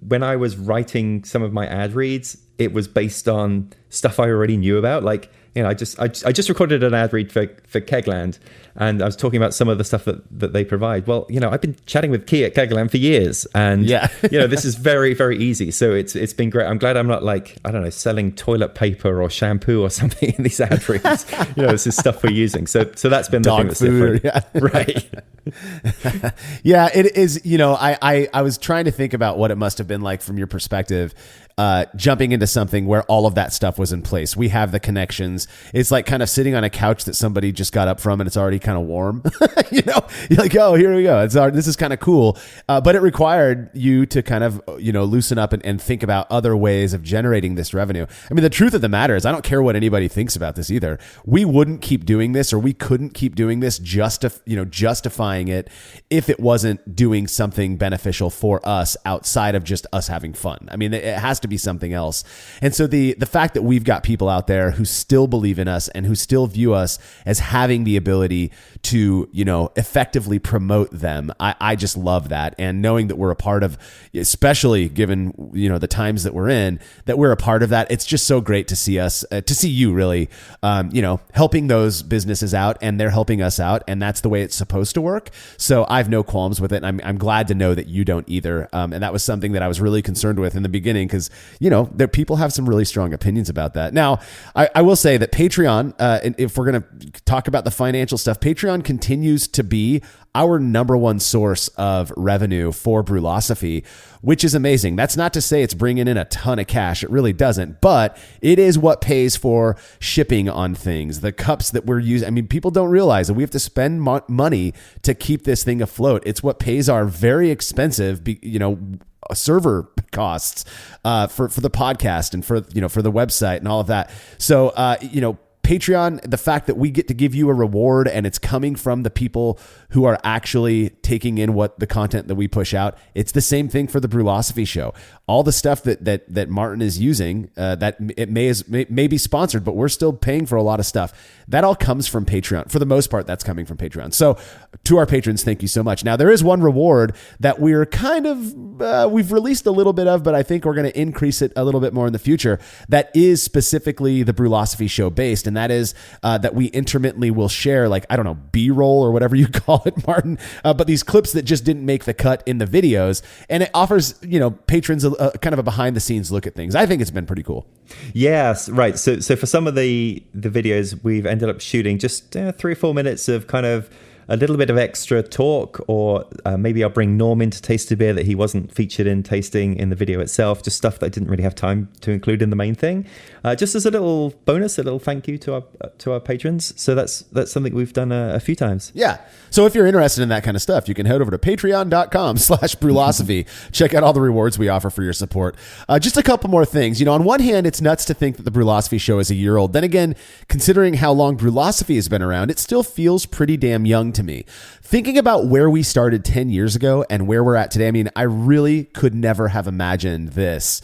when I was writing some of my ad reads, it was based on stuff I already knew about. Like, I just recorded an ad read for Kegland, and I was talking about some of the stuff that they provide. Well, I've been chatting with Key at Kegland for years, and this is very, very easy. So it's been great. I'm glad I'm not selling toilet paper or shampoo or something in these ad reads. This is stuff we're using. So that's been the Dog thing that's food, different, right? Yeah, it is. I was trying to think about what it must have been like from your perspective, jumping into something where all of that stuff was in place. We have the connections. It's like kind of sitting on a couch that somebody just got up from, and it's already kind of warm. You're like, oh, here we go. This is kind of cool. But it required you to kind of, loosen up and think about other ways of generating this revenue. I mean, the truth of the matter is, I don't care what anybody thinks about this either. We wouldn't keep doing this, or we couldn't keep doing this, justifying it, if it wasn't doing something beneficial for us outside of just us having fun. I mean, it has to be something else. And so the fact that we've got people out there who still believe in us and who still view us as having the ability to, effectively promote them, I just love that. And knowing that we're a part of, especially given, the times that we're in, that we're a part of that, it's just so great to see us, to see you really, helping those businesses out, and they're helping us out. And that's the way it's supposed to work. So I have no qualms with it. And I'm glad to know that you don't either. And that was something that I was really concerned with in the beginning, because, there people have some really strong opinions about that. Now, I will say that Patreon, if we're going to talk about the financial stuff, Patreon continues to be our number one source of revenue for Brülosophy, which is amazing. That's not to say it's bringing in a ton of cash. It really doesn't, but it is what pays for shipping on things, the cups that we're using. I mean, people don't realize that we have to spend money to keep this thing afloat. It's what pays our very expensive, server costs for the podcast and for the website and all of that. So, Patreon, the fact that we get to give you a reward and it's coming from the people who are actually taking in what the content that we push out. It's the same thing for the Brülosophy show. All the stuff that Martin is using, that it may be sponsored, but we're still paying for a lot of stuff. That all comes from Patreon. For the most part, that's coming from Patreon. So to our patrons, thank you so much. Now, there is one reward that we're kind of, we've released a little bit of, but I think we're going to increase it a little bit more in the future. That is specifically the Brülosophy show based. And that is that we intermittently will share, B-roll or whatever you call it, Martin, but these clips that just didn't make the cut in the videos. And it offers, patrons a kind of a behind the scenes look at things. I think it's been pretty cool. Yes, right. So for some of the videos, we've ended up shooting just 3 or 4 minutes of kind of a little bit of extra talk, or maybe I'll bring Norm into Taste of Beer that he wasn't featured in tasting in the video itself, just stuff that I didn't really have time to include in the main thing, just as a little bonus, a little thank you to our patrons. So that's something we've done a few times. Yeah. So if you're interested in that kind of stuff, you can head over to patreon.com/Brülosophy. Check out all the rewards we offer for your support. Just a couple more things. On one hand, it's nuts to think that the Brülosophy show is a year old. Then again, considering how long Brülosophy has been around, it still feels pretty damn young to me. Thinking about where we started 10 years ago and where we're at today, I mean, I really could never have imagined this.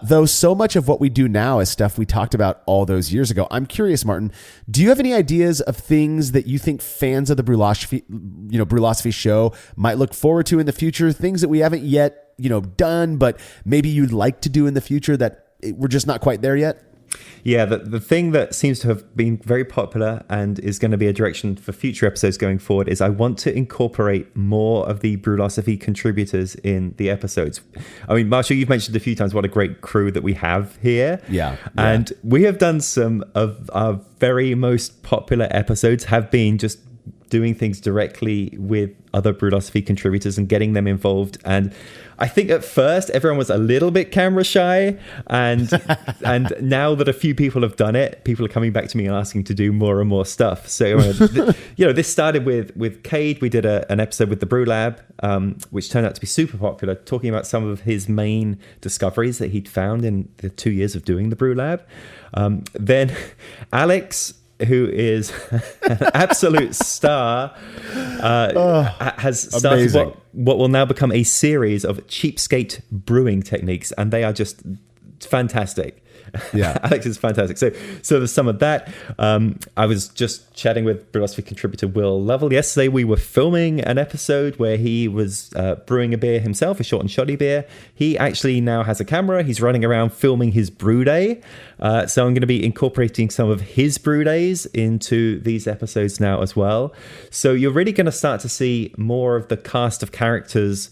Though so much of what we do now is stuff we talked about all those years ago. I'm curious, Martin, do you have any ideas of things that you think fans of the Brülosophy show might look forward to in the future? Things that we haven't yet, done, but maybe you'd like to do in the future that we're just not quite there yet? Yeah, the thing that seems to have been very popular and is going to be a direction for future episodes going forward is I want to incorporate more of the Brülosophy contributors in the episodes. I mean, Marshall, you've mentioned a few times what a great crew that we have here. Yeah. And we have done some of our very most popular episodes have been just doing things directly with other Brülosophy contributors and getting them involved. And I think at first everyone was a little bit camera shy, and now that a few people have done it, people are coming back to me and asking to do more and more stuff. So this started with Cade. We did an episode with the Brew Lab, which turned out to be super popular, talking about some of his main discoveries that he'd found in the 2 years of doing the Brew Lab. Then Alex, who is an absolute star, has started what will now become a series of cheapskate brewing techniques, and they are just fantastic. Yeah, Alex is fantastic. So there's some of that. I was just chatting with Brülosophy contributor Will Lovell yesterday. We were filming an episode where he was brewing a beer himself, a short and shoddy beer. He actually now has a camera. He's running around filming his brew day. So I'm going to be incorporating some of his brew days into these episodes now as well. So you're really going to start to see more of the cast of characters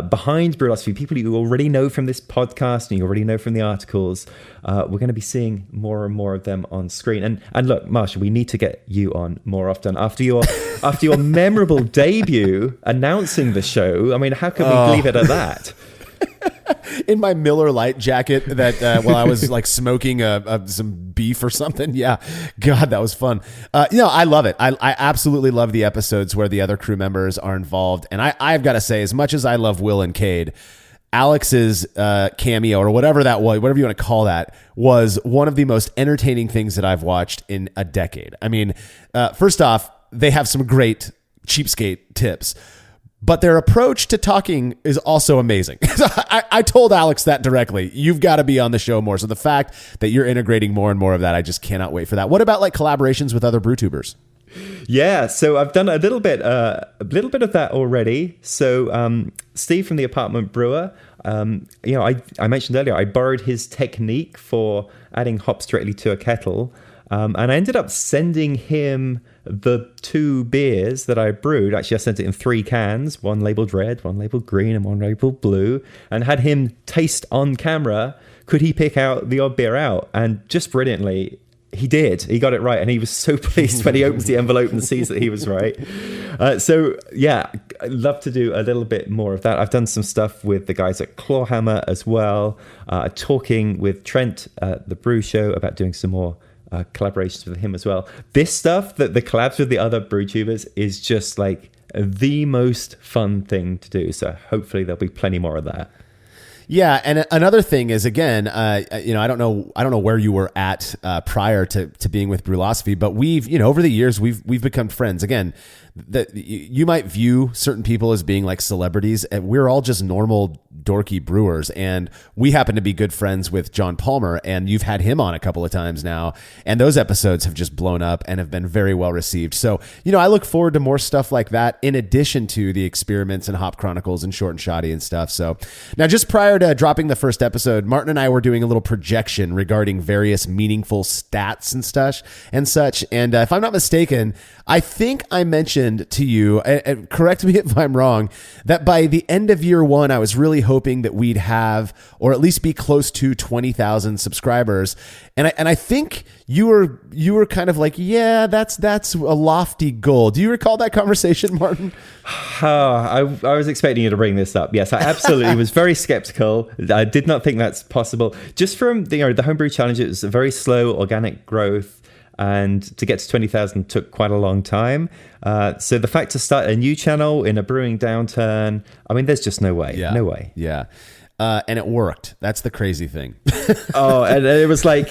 behind Brülosophy, people you already know from this podcast and you already know from the articles. We're going to be seeing more and more of them on screen. And look, Marshall, we need to get you on more often after your memorable debut announcing the show. I mean, how can we leave it at that? In my Miller Lite jacket that while I was like smoking some beef or something. Yeah. God, that was fun. I love it. I absolutely love the episodes where the other crew members are involved. And I've got to say, as much as I love Will and Cade, Alex's cameo or whatever that was, whatever you want to call that, was one of the most entertaining things that I've watched in a decade. I mean, first off, they have some great cheapskate tips. but their approach to talking is also amazing. I told Alex that directly. You've got to be on the show more. So the fact that you're integrating more and more of that, I just cannot wait for that. What about like collaborations with other BrewTubers? Yeah, so I've done a little bit of that already. So Steve from the Apartment Brewer, I mentioned earlier, I borrowed his technique for adding hops directly to a kettle. And I ended up sending him the 2 beers that I brewed. Actually, I sent it in 3 cans, one labeled red, one labeled green, and one labeled blue, and had him taste on camera. Could he pick out the odd beer out? And just brilliantly, he did. He got it right. And he was so pleased when he opens the envelope and sees that he was right. So yeah, I'd love to do a little bit more of that. I've done some stuff with the guys at Clawhammer as well, talking with Trent at the Brew Show about doing some more collaborations with him as well. This stuff, that the collabs with the other BrewTubers, is just like the most fun thing to do. So hopefully there'll be plenty more of that. Yeah, and another thing is, again, I don't know where you were at prior to being with Brülosophy, but we've, over the years we've become friends. Again, that you might view certain people as being like celebrities, and we're all just normal dorky brewers, and we happen to be good friends with John Palmer, and you've had him on a couple of times now, and those episodes have just blown up and have been very well received. So, I look forward to more stuff like that in addition to the experiments and Hop Chronicles and Short and Shoddy and stuff. So now, just prior to dropping the first episode, Martin and I were doing a little projection regarding various meaningful stats and such. And if I'm not mistaken, I think I mentioned to you, and correct me if I'm wrong, that by the end of year 1, I was really hoping that we'd have, or at least be close to 20,000 subscribers. And I think you were kind of like, yeah, that's a lofty goal. Do you recall that conversation, Martin? I was expecting you to bring this up. Yes, I absolutely was very skeptical. I did not think that's possible. Just from the Homebrew Challenge, it was a very slow organic growth. And to get to 20,000 took quite a long time. So the fact to start a new channel in a brewing downturn, I mean, there's just no way. Yeah. No way. Yeah. And it worked. That's the crazy thing. Oh, and it was like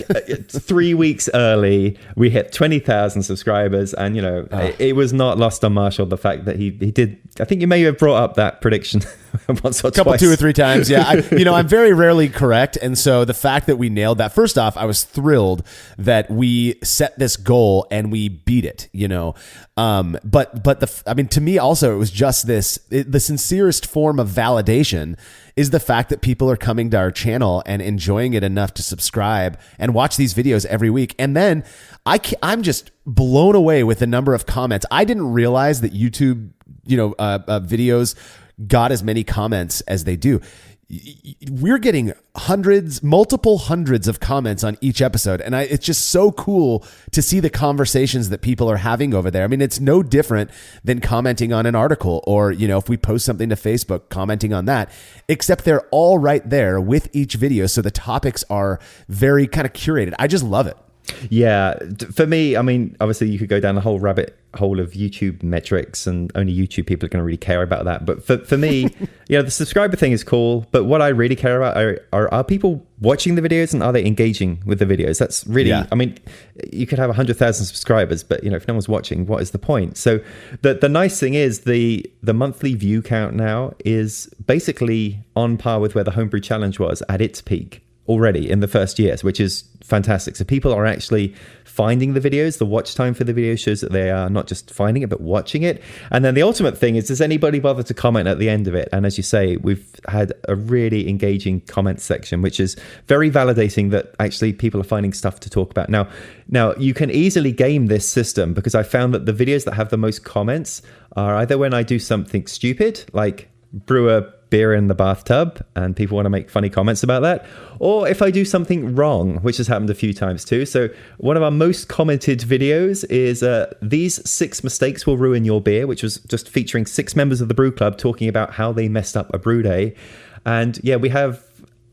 3 weeks early, we hit 20,000 subscribers. And, it was not lost on Marshall, the fact that he did. I think you may have brought up that prediction once or twice. 2 or 3 times. Yeah. I'm very rarely correct. And so the fact that we nailed that, first off, I was thrilled that we set this goal and we beat it, but to me also, it was just the sincerest form of validation is the fact that people are coming to our channel and enjoying it enough to subscribe and watch these videos every week. And then I'm just blown away with the number of comments. I didn't realize that YouTube, videos got as many comments as they do. We're getting multiple hundreds of comments on each episode. And it's just so cool to see the conversations that people are having over there. I mean, it's no different than commenting on an article or, if we post something to Facebook, commenting on that, except they're all right there with each video. So the topics are very kind of curated. I just love it. Yeah. For me, I mean, obviously you could go down the whole rabbit hole of YouTube metrics and only YouTube people are going to really care about that. But for me, the subscriber thing is cool. But what I really care about are people watching the videos and are they engaging with the videos? That's really, I mean, you could have 100,000 subscribers, but if no one's watching, what is the point? So the nice thing is the monthly view count now is basically on par with where the Homebrew Challenge was at its peak already in the first years, which is fantastic. So people are actually finding the videos. The watch time for the video shows that they are not just finding it, but watching it. And then the ultimate thing is, does anybody bother to comment at the end of it? And as you say, we've had a really engaging comment section, which is very validating that actually people are finding stuff to talk about. Now you can easily game this system because I found that the videos that have the most comments are either when I do something stupid, like brew a beer in the bathtub and people want to make funny comments about that, or if I do something wrong, which has happened a few times too. So one of our most commented videos is these 6 mistakes will ruin your beer, which was just featuring 6 members of the brew club talking about how they messed up a brew day. And yeah, we have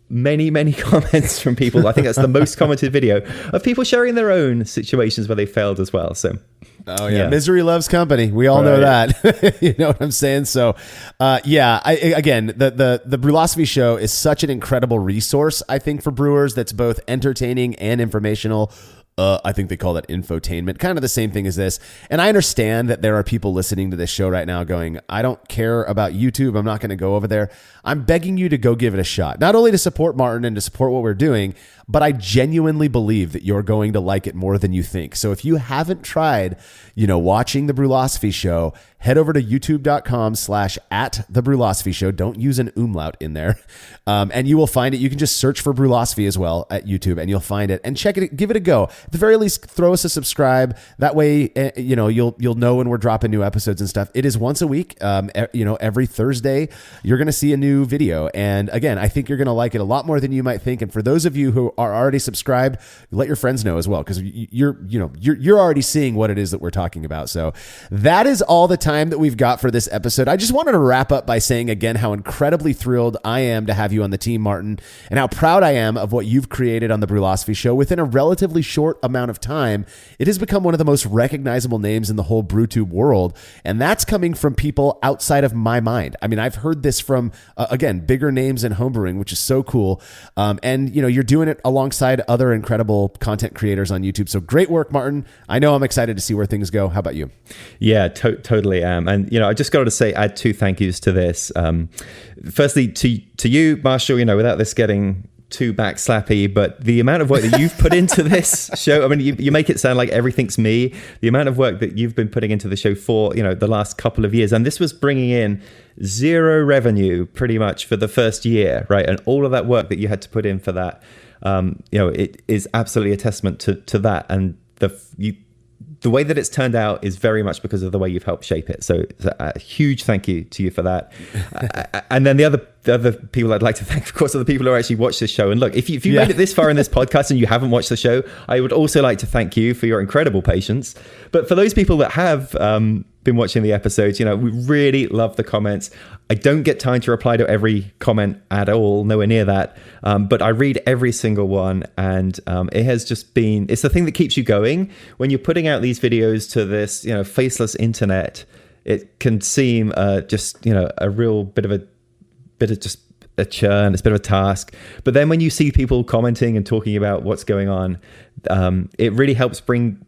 many comments from people. I think that's the most commented video of people sharing their own situations where they failed as well. So misery loves company. We all know that. You know what I'm saying? So again, the Brülosophy show is such an incredible resource, I think, for brewers, that's both entertaining and informational I think they call that infotainment, kind of the same thing as this. And I understand that there are people listening to this show right now going, I don't care about YouTube. I'm not going to go over there. I'm begging you to go give it a shot, not only to support Martin and to support what we're doing, but I genuinely believe that you're going to like it more than you think. So if you haven't tried, watching the Brülosophy show, head over to youtube.com/@thebrülosophy show. Don't use an umlaut in there. And you will find it. You can just search for Brülosophy as well at YouTube and you'll find it, and check it. Give it a go. At the very least, throw us a subscribe. That way, you'll know when we're dropping new episodes and stuff. It is once a week. Every Thursday, you're going to see a new video. And again, I think you're going to like it a lot more than you might think. And for those of you who are already subscribed, let your friends know as well, because you're already seeing what it is that we're talking about. So that is all the time that we've got for this episode. I just wanted to wrap up by saying again how incredibly thrilled I am to have you on the team, Martin, and how proud I am of what you've created on the Brülosophy show. Within a relatively short amount of time, it has become one of the most recognizable names in the whole BrewTube world, and that's coming from people outside of my mind. I mean, I've heard this from again, bigger names in homebrewing, which is so cool. And you're doing it alongside other incredible content creators on YouTube. So great work, Martin. I know I'm excited to see where things go. How about you? Yeah, totally am. And, I just got to say, add two thank yous to this. Firstly, to you, Marshall, without this getting too backslappy, but the amount of work that you've put into this show, I mean, you make it sound like everything's me. The amount of work that you've been putting into the show for, the last couple of years, and this was bringing in zero revenue pretty much for the first year, right? And all of that work that you had to put in for that, it is absolutely a testament to that. And the way that it's turned out is very much because of the way you've helped shape it. So a huge thank you to you for that. And then the other people I'd like to thank, of course, are the people who actually watch this show. And look, if you made it this far in this podcast and you haven't watched the show, I would also like to thank you for your incredible patience. But for those people that have been watching the episodes, we really love the comments. I don't get time to reply to every comment at all, nowhere near that. But I read every single one, and it has just been, it's the thing that keeps you going. When you're putting out these videos to this, faceless internet, it can seem just, a real bit of just a churn. It's a bit of a task. But then when you see people commenting and talking about what's going on, it really helps bring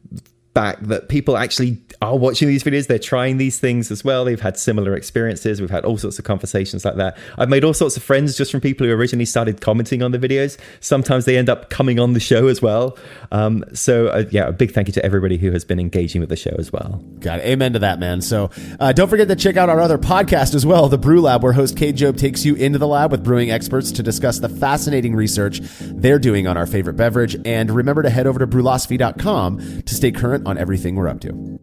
back that people actually are watching these videos. They're trying these things as well. They've had similar experiences. We've had all sorts of conversations like that. I've made all sorts of friends just from people who originally started commenting on the videos. Sometimes they end up coming on the show as well. So a big thank you to everybody who has been engaging with the show as well. Got it. Amen to that, man. So don't forget to check out our other podcast as well, The Brew Lab, where host Kate Jobe takes you into the lab with brewing experts to discuss the fascinating research they're doing on our favorite beverage. And remember to head over to brülosophy.com to stay current on everything we're up to.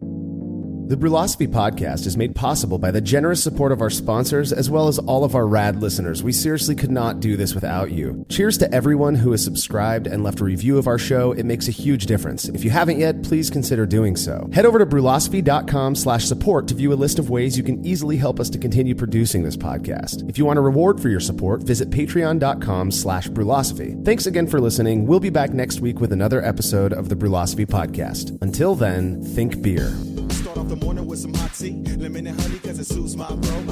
The Brülosophy podcast is made possible by the generous support of our sponsors as well as all of our rad listeners. We seriously could not do this without you. Cheers to everyone who has subscribed and left a review of our show. It makes a huge difference. If you haven't yet, please consider doing so. Head over to brülosophy.com/support to view a list of ways you can easily help us to continue producing this podcast. If you want a reward for your support, visit patreon.com/brülosophy. Thanks again for listening. We'll be back next week with another episode of the Brülosophy podcast. Until then, think beer. Start off the morning with some hot tea, lemon and honey cause it suits my bro.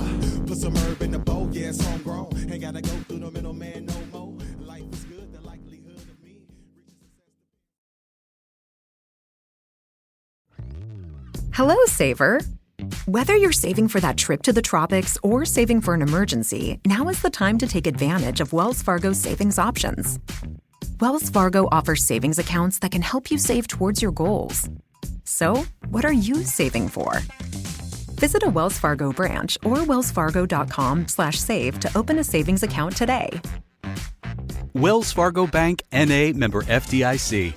Put some herb in the bowl, yeah, it's homegrown. Ain't gotta go through the middleman no more. Life is good, the likelihood of me. Hello, Saver. Whether you're saving for that trip to the tropics or saving for an emergency, now is the time to take advantage of Wells Fargo's savings options. Wells Fargo offers savings accounts that can help you save towards your goals. So, what are you saving for? Visit a Wells Fargo branch or wellsfargo.com/save to open a savings account today. Wells Fargo Bank, N.A., member FDIC.